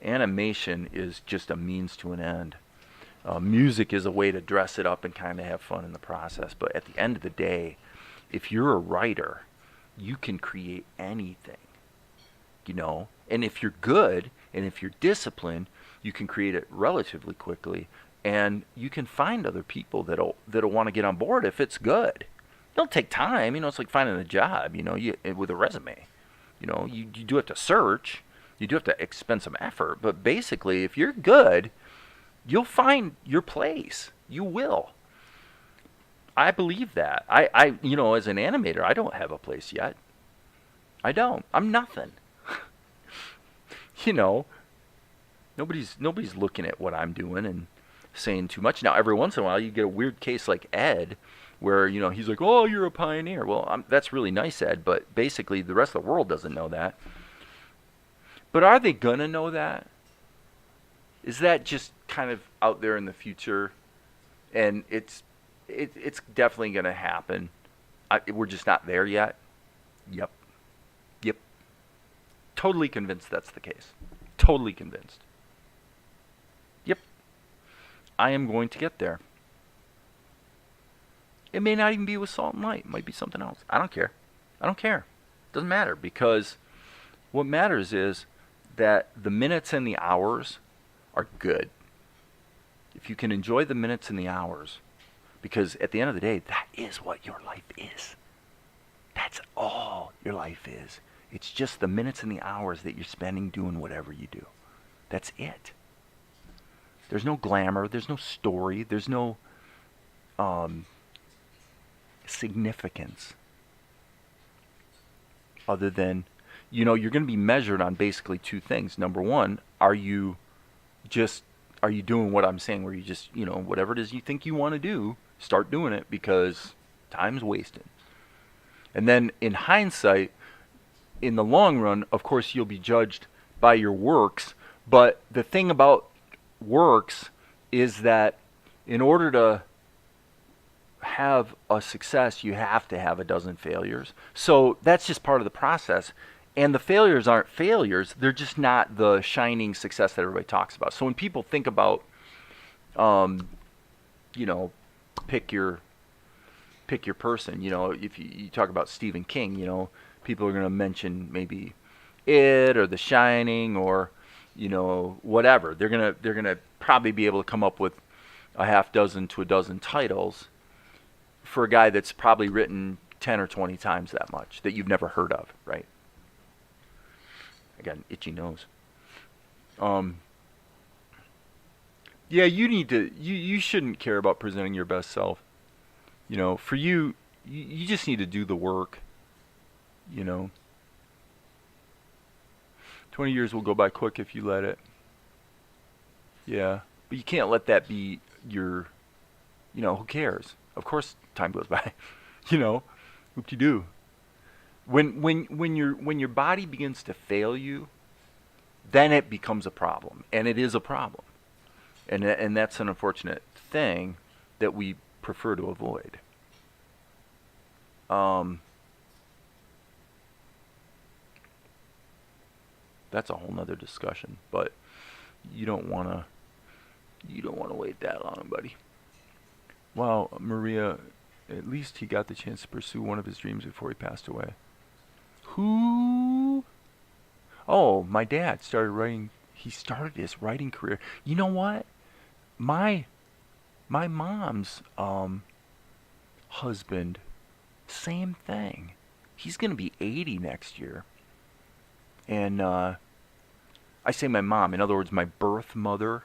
Animation is just a means to an end. Music is a way to dress it up and kind of have fun in the process. But at the end of the day, if you're a writer, you can create anything. And if you're good and if you're disciplined, you can create it relatively quickly, and you can find other people that'll want to get on board if it's good. It'll take time. It's like finding a job. With a resume. You do have to search. You do have to expend some effort, but basically, if you're good, you'll find your place. You will. I believe that. I as an animator, I don't have a place yet. I don't. I'm nothing. Nobody's looking at what I'm doing and saying too much. Now, every once in a while, you get a weird case like Ed, where he's like, "Oh, you're a pioneer." Well, that's really nice, Ed, but basically, the rest of the world doesn't know that. But are they going to know that? Is that just kind of out there in the future? And it's definitely going to happen. We're just not there yet. Yep. Totally convinced that's the case. Totally convinced. Yep. I am going to get there. It may not even be with Salt and Light. It might be something else. I don't care. Doesn't matter, because what matters is that the minutes and the hours are good. If you can enjoy the minutes and the hours, because at the end of the day, that is what your life is. That's all your life is. It's just the minutes and the hours that you're spending doing whatever you do. That's it. There's no glamour. There's no story. There's no significance other than, you're going to be measured on basically two things. Number one, are you doing what I'm saying, where you just, whatever it is you think you want to do, start doing it, because time's wasted. And then in hindsight, in the long run, of course, you'll be judged by your works. But the thing about works is that in order to have a success, you have to have a dozen failures. So that's just part of the process. And the failures aren't failures. They're just not the shining success that everybody talks about. So when people think about, pick your person, if you talk about Stephen King, people are going to mention maybe It or The Shining or, whatever. They're going to probably be able to come up with a half dozen to a dozen titles for a guy that's probably written 10 or 20 times that much that you've never heard of, right? I got an itchy nose. Yeah, you shouldn't care about presenting your best self. For you just need to do the work, 20 years will go by quick if you let it. Yeah, but you can't let that be your, who cares? Of course time goes by, whoop-de-doo. When your body begins to fail you, then it becomes a problem, and it is a problem, and that's an unfortunate thing that we prefer to avoid. That's a whole nother discussion, but you don't want to wait that long, buddy. Wow, Maria, at least he got the chance to pursue one of his dreams before he passed away. Who? Oh, my dad started writing. He started his writing career. You know what? My mom's husband, same thing. He's going to be 80 next year. And I say my mom, in other words, my birth mother,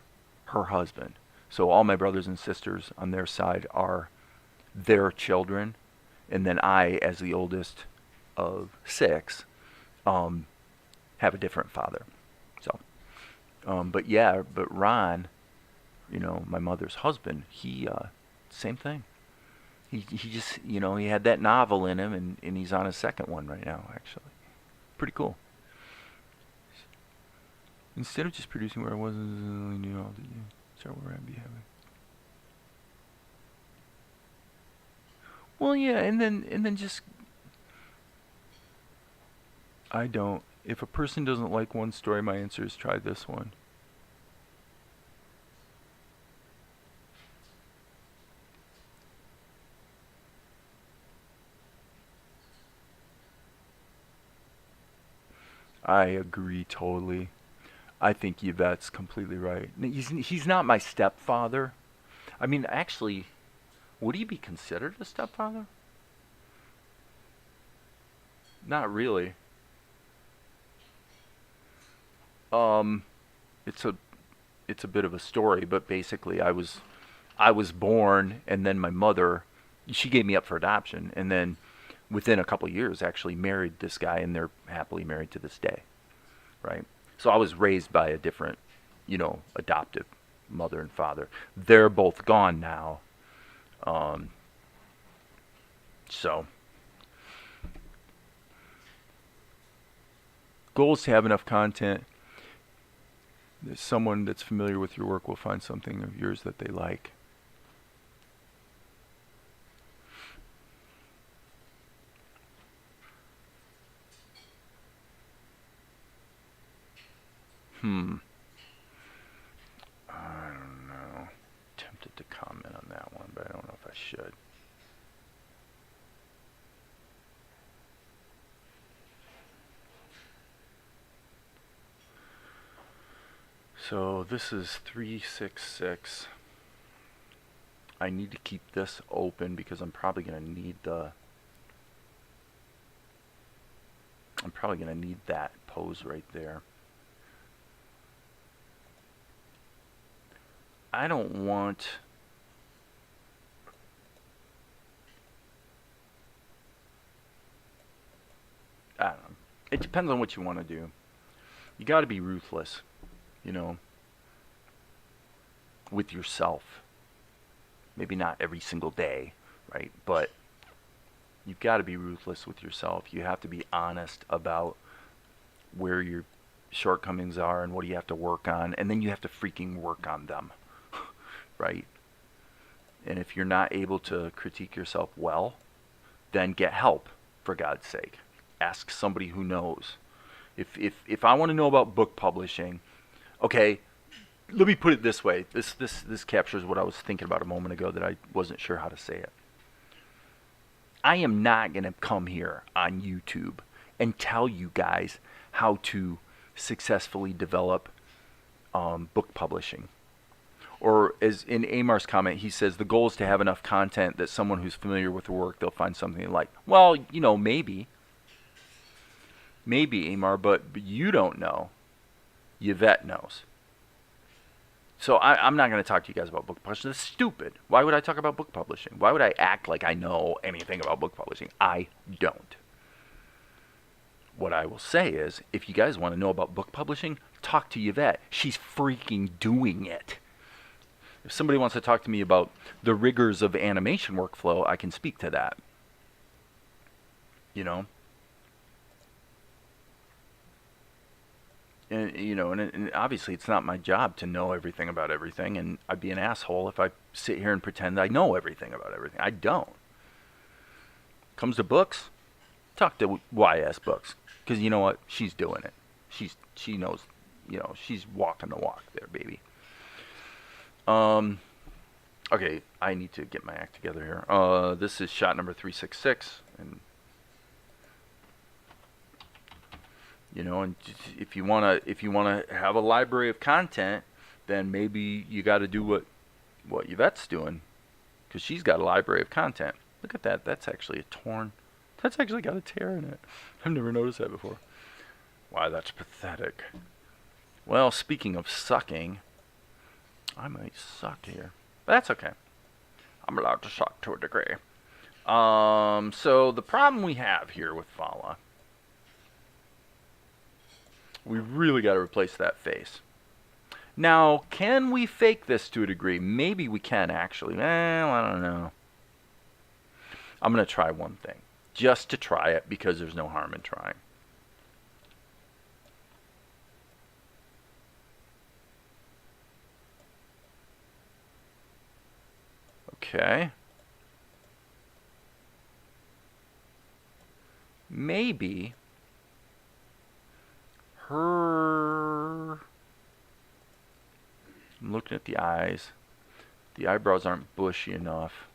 her husband. So all my brothers and sisters on their side are their children. And then I, as the oldest of 6, have a different father. So, but Ron, my mother's husband, he, same thing. He just, he had that novel in him, and he's on his second one right now, actually. Pretty cool. Instead of just producing where I was, start where I'd be having. Well, yeah, and then just, I don't. If a person doesn't like one story, my answer is try this one. I agree totally. I think Yvette's completely right. He's not my stepfather. I mean, actually, would he be considered a stepfather? Not really. It's a bit of a story, but basically I was born, and then my mother, she gave me up for adoption, and then within a couple years actually married this guy, and they're happily married to this day, right? So I was raised by a different, adoptive mother and father. They're both gone now. So goal is to have enough content that someone that's familiar with your work will find something of yours that they like. I don't know. Tempted to comment on that one, but I don't know if I should. So this is 366. I need to keep this open because I'm probably going to need that pose right there. I don't want it depends on what you want to do. You got to be ruthless, you know, with yourself. Maybe not every single day, right? But you've got to be ruthless with yourself. You have to be honest about where your shortcomings are and what you have to work on, and then you have to freaking work on them, right? And if you're not able to critique yourself well, then get help, for God's sake. Ask somebody who knows. If I want to know about book publishing, okay, let me put it this way. This captures what I was thinking about a moment ago that I wasn't sure how to say it. I am not going to come here on YouTube and tell you guys how to successfully develop book publishing. Or as in Amar's comment, he says the goal is to have enough content that someone who's familiar with the work, they'll find something they like. Well, you know, maybe, Amar, but you don't know. Yvette knows. So I'm not going to talk to you guys about book publishing. That's stupid. Why would I talk about book publishing? Why would I act like I know anything about book publishing? I don't. What I will say is, if you guys want to know about book publishing, talk to Yvette. She's freaking doing it. If somebody wants to talk to me about the rigors of animation workflow, I can speak to that. You know? And, you know, and obviously it's not my job to know everything about everything, and I'd be an asshole if I sit here and pretend I know everything about everything. I don't. Comes to books, talk to YS Books, because you know what? She's doing it. She knows, you know, she's walking the walk there, baby. Okay, I need to get my act together here. This is shot number 366, and you know, and if you wanna have a library of content, then maybe you got to do what Yvette's doing, because she's got a library of content. Look at that. That's actually a torn. That's actually got a tear in it. I've never noticed that before. Why, that's pathetic. Well, speaking of sucking, I might suck here, but that's okay. I'm allowed to suck to a degree. So the problem we have here with Fala, we really got to replace that face. Now, can we fake this to a degree? Maybe we can, actually. Well, I don't know. I'm going to try one thing, just to try it, because there's no harm in trying. Okay. Maybe her... I'm looking at the eyes. The eyebrows aren't bushy enough.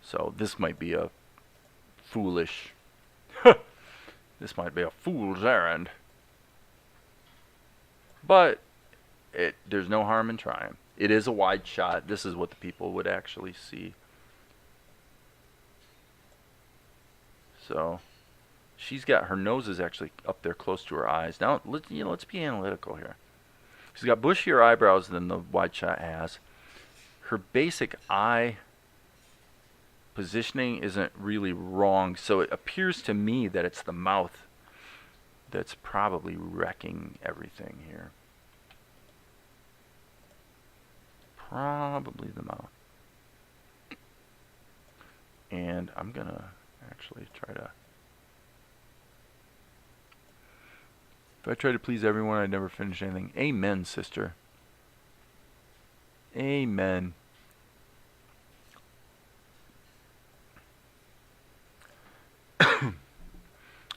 So this might be a foolish... this might be a fool's errand. But there's no harm in trying. It is a wide shot. This is what the people would actually see. So she's got her nose is actually up there close to her eyes. Now let's be analytical here. She's got bushier eyebrows than the wide shot has. Her basic eye positioning isn't really wrong, so it appears to me that it's the mouth that's probably wrecking everything here. Probably the mouth. And I'm gonna actually try to... If I try to please everyone, I'd never finish anything. Amen, sister. Amen.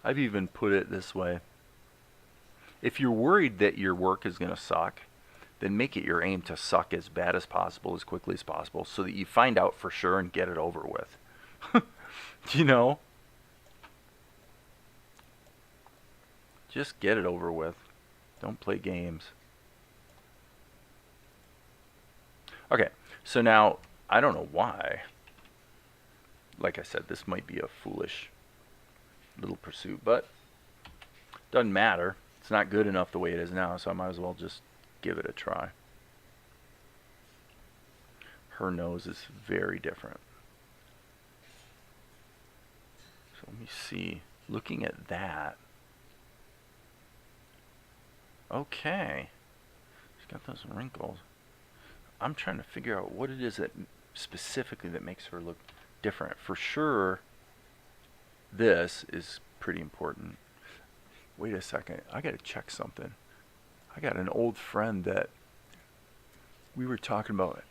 I've even put it this way. If you're worried that your work is going to suck, then make it your aim to suck as bad as possible, as quickly as possible, so that you find out for sure and get it over with. You know? Just get it over with. Don't play games. Okay, so now, I don't know why. Like I said, this might be a foolish little pursuit, but doesn't matter. It's not good enough the way it is now, so I might as well just give it a try. Her nose is very different. So let me see. Looking at that, Okay. She's got those wrinkles. I'm trying to figure out what it is that specifically that makes her look different. For sure, this is pretty important. Wait a second. I got to check something. I got an old friend that we were talking about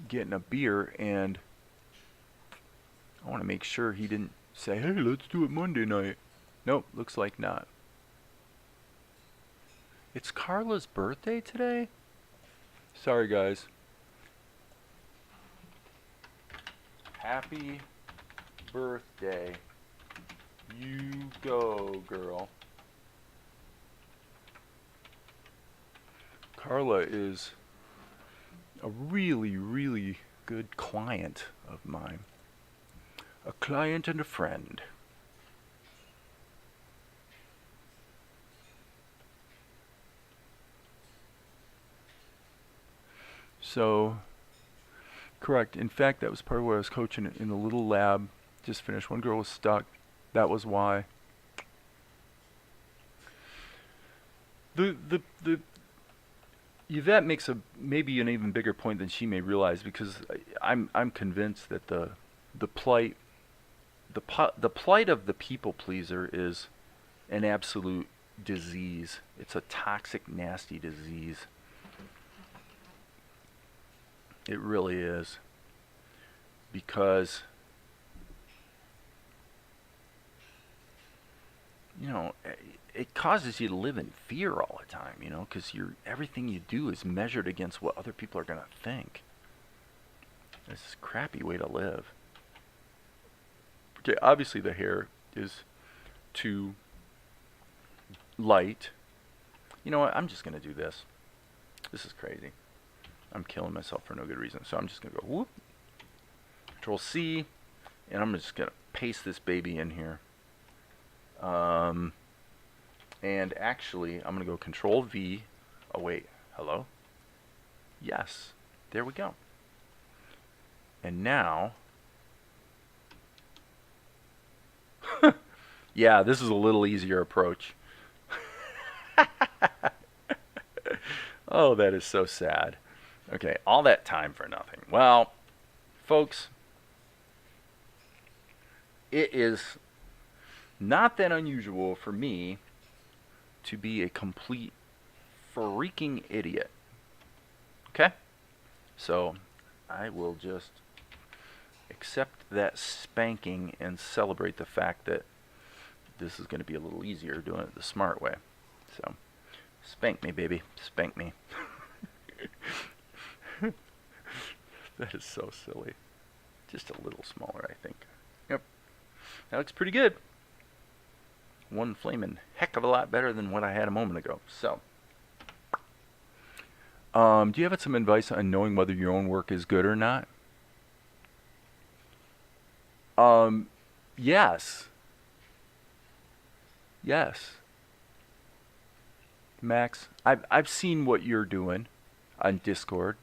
getting a beer, and I want to make sure he didn't say, hey, let's do it Monday night. Nope, looks like not. It's Carla's birthday today? Sorry, guys. Happy birthday. You go, girl. Carla is a really, really good client of mine. A client and a friend. So, correct. In fact, that was part of what I was coaching in the little lab. Just finished. One girl was stuck. That was why. Yvette makes maybe an even bigger point than she may realize, because I'm convinced that the plight of the people pleaser is an absolute disease. It's a toxic, nasty disease. It really is. Because, you know, it causes you to live in fear all the time, you know, because everything you do is measured against what other people are going to think. This is a crappy way to live. Okay, obviously the hair is too light. You know what? I'm just going to do this. This is crazy. I'm killing myself for no good reason. So I'm just going to go whoop. Control C. And I'm just going to paste this baby in here. And actually, I'm going to go Control V. Oh, wait. Hello? Yes. There we go. And now... yeah, this is a little easier approach. Oh, that is so sad. Okay, all that time for nothing. Well, folks, it is not that unusual for me to be a complete freaking idiot. Okay? So, I will just accept that spanking and celebrate the fact that this is going to be a little easier doing it the smart way. So, spank me, baby. Spank me. That is so silly. Just a little smaller, I think. Yep. That looks pretty good. One flaming heck of a lot better than what I had a moment ago. So, do you have some advice on knowing whether your own work is good or not? Yes. Yes. Max, I've seen what you're doing on Discord.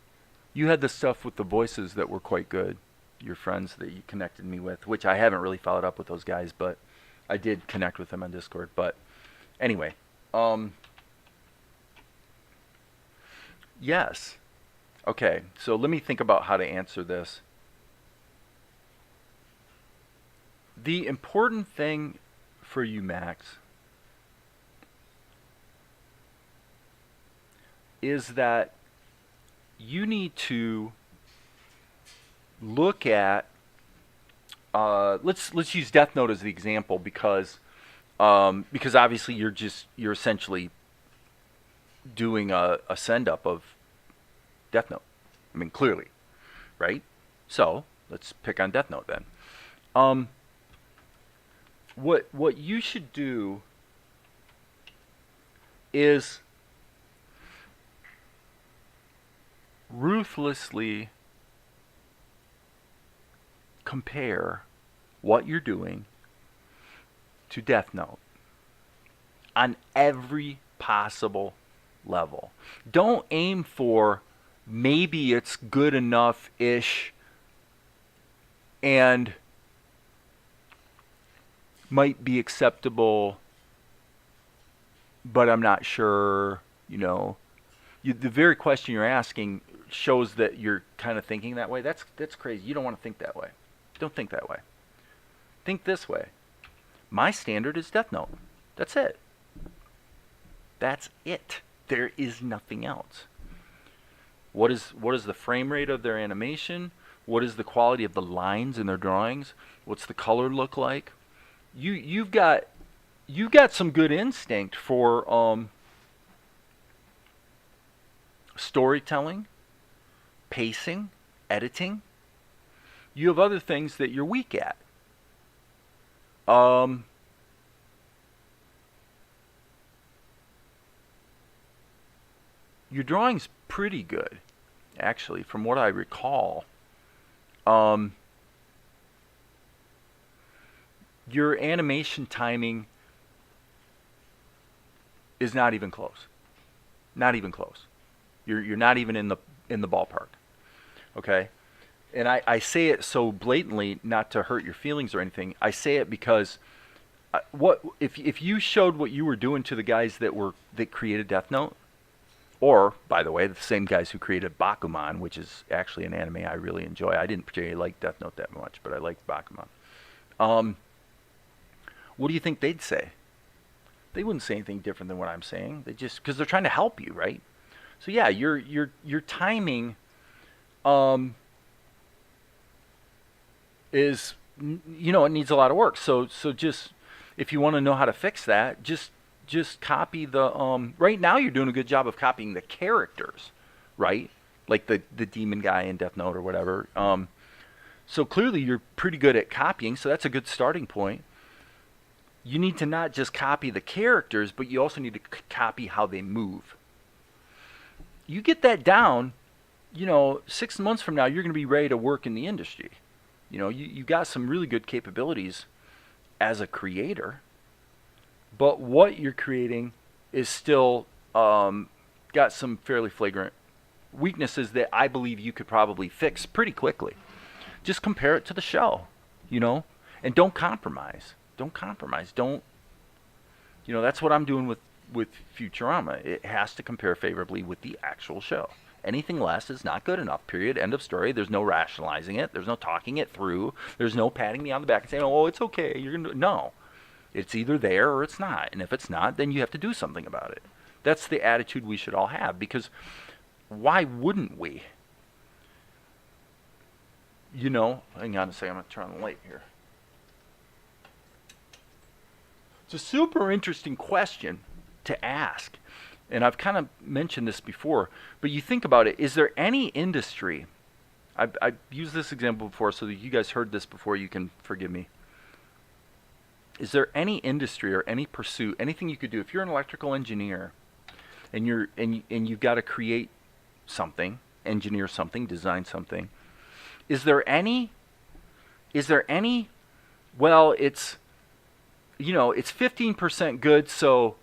You had the stuff with the voices that were quite good. Your friends that you connected me with, which I haven't really followed up with those guys, but I did connect with them on Discord. But anyway, yes. Okay, so let me think about how to answer this. The important thing for you, Max, is that you need to look at let's use Death Note as the example, because obviously you're essentially doing a send up of Death Note. I mean, clearly, right? So let's pick on Death Note then. What you should do is ruthlessly compare what you're doing to Death Note on every possible level. Don't aim for maybe it's good enough-ish and might be acceptable, but I'm not sure. You know, the very question you're asking shows that you're kind of thinking that way. That's crazy. You don't want to think that way. Don't think that way. Think this way. My standard is Death Note. That's it. That's it. There is nothing else. What is the frame rate of their animation? What is the quality of the lines in their drawings? What's the color look like? You've got some good instinct for storytelling, pacing, editing. You have other things that you're weak at. Your drawing's pretty good, actually, from what I recall. Your animation timing is not even close. Not even close. You're not even in the ballpark. Okay? And I say it so blatantly, not to hurt your feelings or anything. I say it because if you showed what you were doing to the guys that created Death Note, or, by the way, the same guys who created Bakuman, which is actually an anime I really enjoy. I didn't particularly like Death Note that much, but I liked Bakuman. What do you think they'd say? They wouldn't say anything different than what I'm saying. They just, because they're trying to help you, right? So yeah, your timing is, you know, it needs a lot of work. So just, if you want to know how to fix that, just copy the right now you're doing a good job of copying the characters, right? Like the demon guy in Death Note or whatever. So clearly you're pretty good at copying, so that's a good starting point. You need to not just copy the characters, but you also need to copy how they move. You get that down, you know, 6 months from now you're going to be ready to work in the industry. You know, you got some really good capabilities as a creator. But what you're creating is still got some fairly flagrant weaknesses that I believe you could probably fix pretty quickly. Just compare it to the show, you know, and don't compromise. Don't compromise. Don't, you know, that's what I'm doing with Futurama. It has to compare favorably with the actual show. Anything less is not good enough, period. End of story. There's no rationalizing it. There's no talking it through. There's no patting me on the back and saying, oh, it's okay. You're gonna no. It's either there or it's not. And if it's not, then you have to do something about it. That's the attitude we should all have, because why wouldn't we? You know, hang on a second, I'm going to turn on the light here. It's a super interesting question to ask. And I've kind of mentioned this before, but you think about it, is there any industry, I've used this example before so that you guys heard this before, you can forgive me. Is there any industry or any pursuit, anything you could do if you're an electrical engineer and you've got to create something, engineer something, design something? Is there any? Well, it's, you know, it's 15% good, so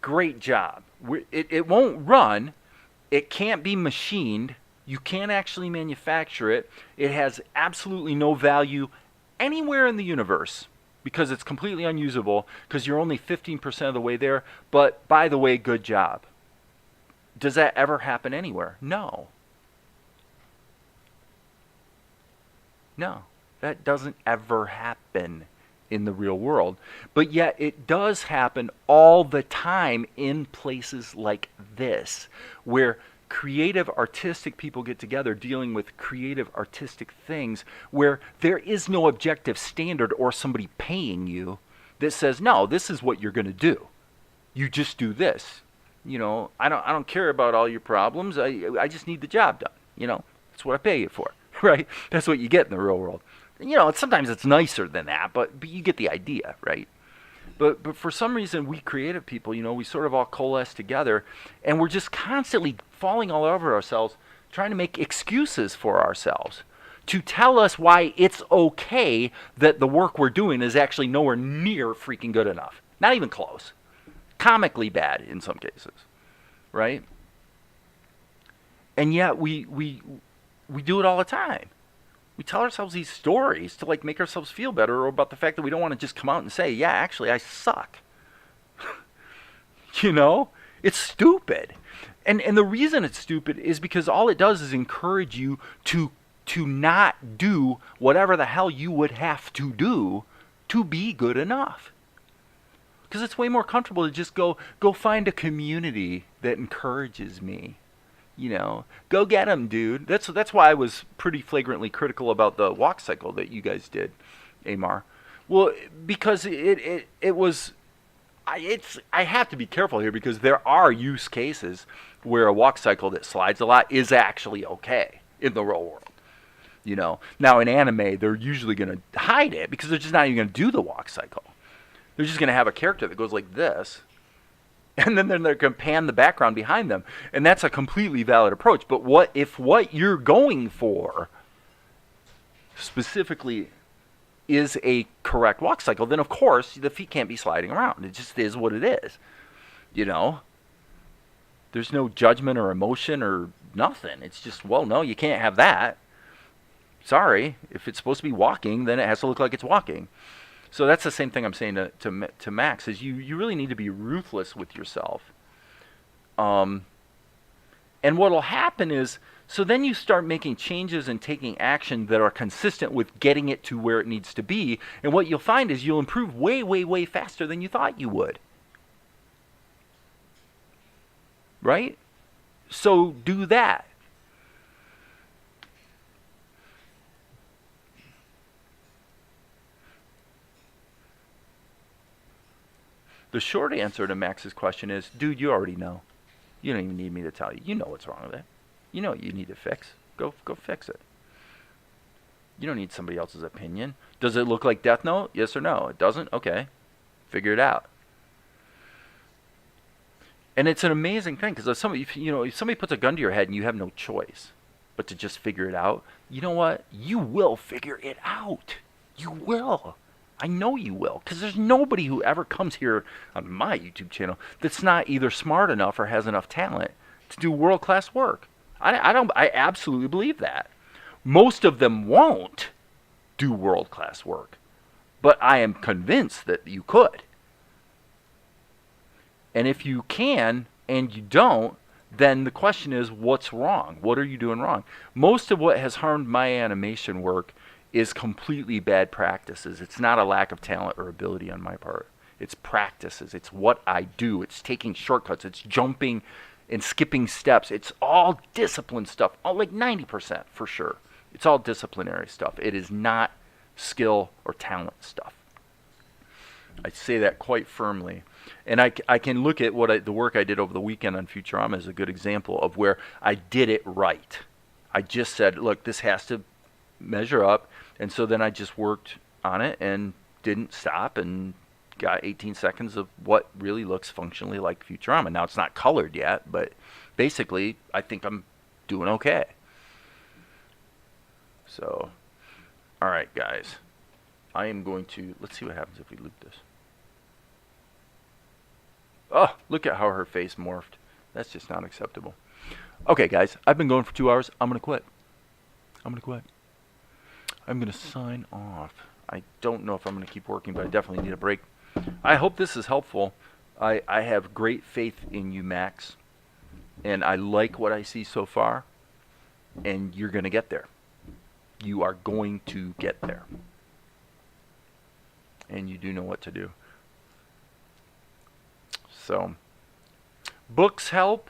great job. It won't run. It can't be machined. You can't actually manufacture it. It has absolutely no value anywhere in the universe, because it's completely unusable, because you're only 15% of the way there. But, by the way, good job. Does that ever happen anywhere? No. No. That doesn't ever happen in the real world. But yet, it does happen all the time in places like this, where creative, artistic people get together dealing with creative, artistic things, where there is no objective standard or somebody paying you that says, no, this is what you're going to do. You just do this. You know, I don't care about all your problems. I just need the job done. You know, that's what I pay you for, right? That's what you get in the real world. You know, sometimes it's nicer than that, but you get the idea, right? But for some reason, we creative people, you know, we sort of all coalesce together, and we're just constantly falling all over ourselves, trying to make excuses for ourselves to tell us why it's okay that the work we're doing is actually nowhere near freaking good enough. Not even close. Comically bad in some cases, right? And yet we do it all the time. We tell ourselves these stories to like make ourselves feel better, or about the fact that we don't want to just come out and say, yeah, actually I suck. You know? It's stupid. And the reason it's stupid is because all it does is encourage you to not do whatever the hell you would have to do to be good enough. Because it's way more comfortable to just go find a community that encourages me. Go get them, dude. That's why I was pretty flagrantly critical about the walk cycle that you guys did, Amar. Well, because it was, I have to be careful here because there are use cases where a walk cycle that slides a lot is actually okay in the real world. Now in anime, they're usually going to hide it because they're just not even going to do the walk cycle. They're just going to have a character that goes like this, and then they're going to pan the background behind them. And that's a completely valid approach. But what if what you're going for specifically is a correct walk cycle? Then, of course, the feet can't be sliding around. It just is what it is. There's no judgment or emotion or nothing. It's just, well, no, you can't have that. Sorry. If it's supposed to be walking, then it has to look like it's walking. So that's the same thing I'm saying to Max, is you really need to be ruthless with yourself. And what will happen is, so then you start making changes and taking action that are consistent with getting it to where it needs to be. And what you'll find is you'll improve way, way, way faster than you thought you would. Right? So do that. The short answer to Max's question is, dude, you already know. You don't even need me to tell you. You know what's wrong with it. You know what you need to fix. Go fix it. You don't need somebody else's opinion. Does it look like Death Note? Yes or no? It doesn't? Okay. Figure it out. And it's an amazing thing because if somebody puts a gun to your head and you have no choice but to just figure it out, you know what? You will figure it out. You will. I know you will, because there's nobody who ever comes here on my YouTube channel that's not either smart enough or has enough talent to do world-class work. I absolutely believe that. Most of them won't do world-class work, but I am convinced that you could. And if you can and you don't, then the question is, what's wrong? What are you doing wrong? Most of what has harmed my animation work is completely bad practices. It's not a lack of talent or ability on my part. It's practices. It's what I do. It's taking shortcuts. It's jumping and skipping steps. It's all discipline stuff. Like 90% for sure. It's all disciplinary stuff. It is not skill or talent stuff. I say that quite firmly. And I can look at the work I did over the weekend on Futurama as a good example of where I did it right. I just said, look, this has to measure up. And so then I just worked on it and didn't stop and got 18 seconds of what really looks functionally like Futurama. Now, it's not colored yet, but basically, I think I'm doing okay. So, all right, guys. I am going to, let's see what happens if we loop this. Oh, look at how her face morphed. That's just not acceptable. Okay, guys, I've been going for 2 hours. I'm going to quit. I'm going to sign off. I don't know if I'm going to keep working, but I definitely need a break. I hope this is helpful. I have great faith in you, Max. And I like what I see so far. And you're going to get there. You are going to get there. And you do know what to do. So, books help.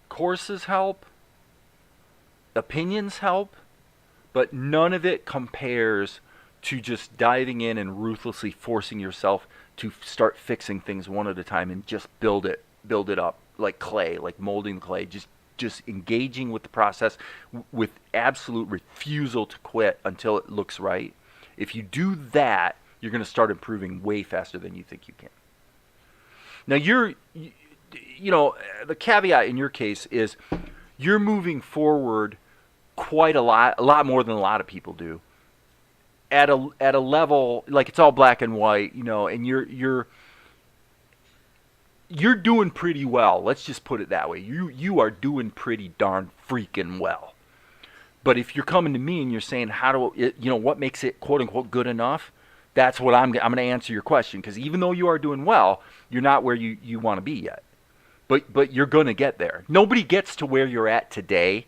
Courses help. Opinions help. But none of it compares to just diving in and ruthlessly forcing yourself to start fixing things one at a time and just build it up like clay, like molding clay, just engaging with the process with absolute refusal to quit until it looks right. If you do that, you're going to start improving way faster than you think you can. Now, the caveat in your case is you're moving forward quite a lot more than a lot of people do. At a level like it's all black and white, and you're doing pretty well. Let's just put it that way. You are doing pretty darn freaking well. But if you're coming to me and you're saying what makes it quote unquote good enough, that's what I'm going to answer your question, because even though you are doing well, you're not where you want to be yet. But you're going to get there. Nobody gets to where you're at today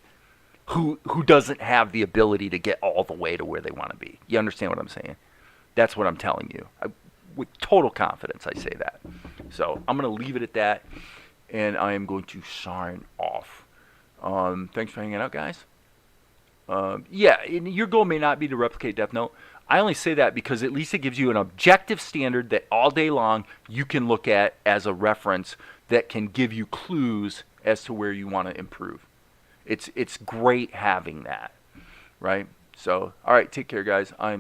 who doesn't have the ability to get all the way to where they want to be. You understand what I'm saying? That's what I'm telling you. With total confidence, I say that. So I'm going to leave it at that, and I am going to sign off. Thanks for hanging out, guys. Yeah, your goal may not be to replicate Death Note. I only say that because at least it gives you an objective standard that all day long you can look at as a reference that can give you clues as to where you want to improve. It's great having that, right? So, all right, take care, guys. I'm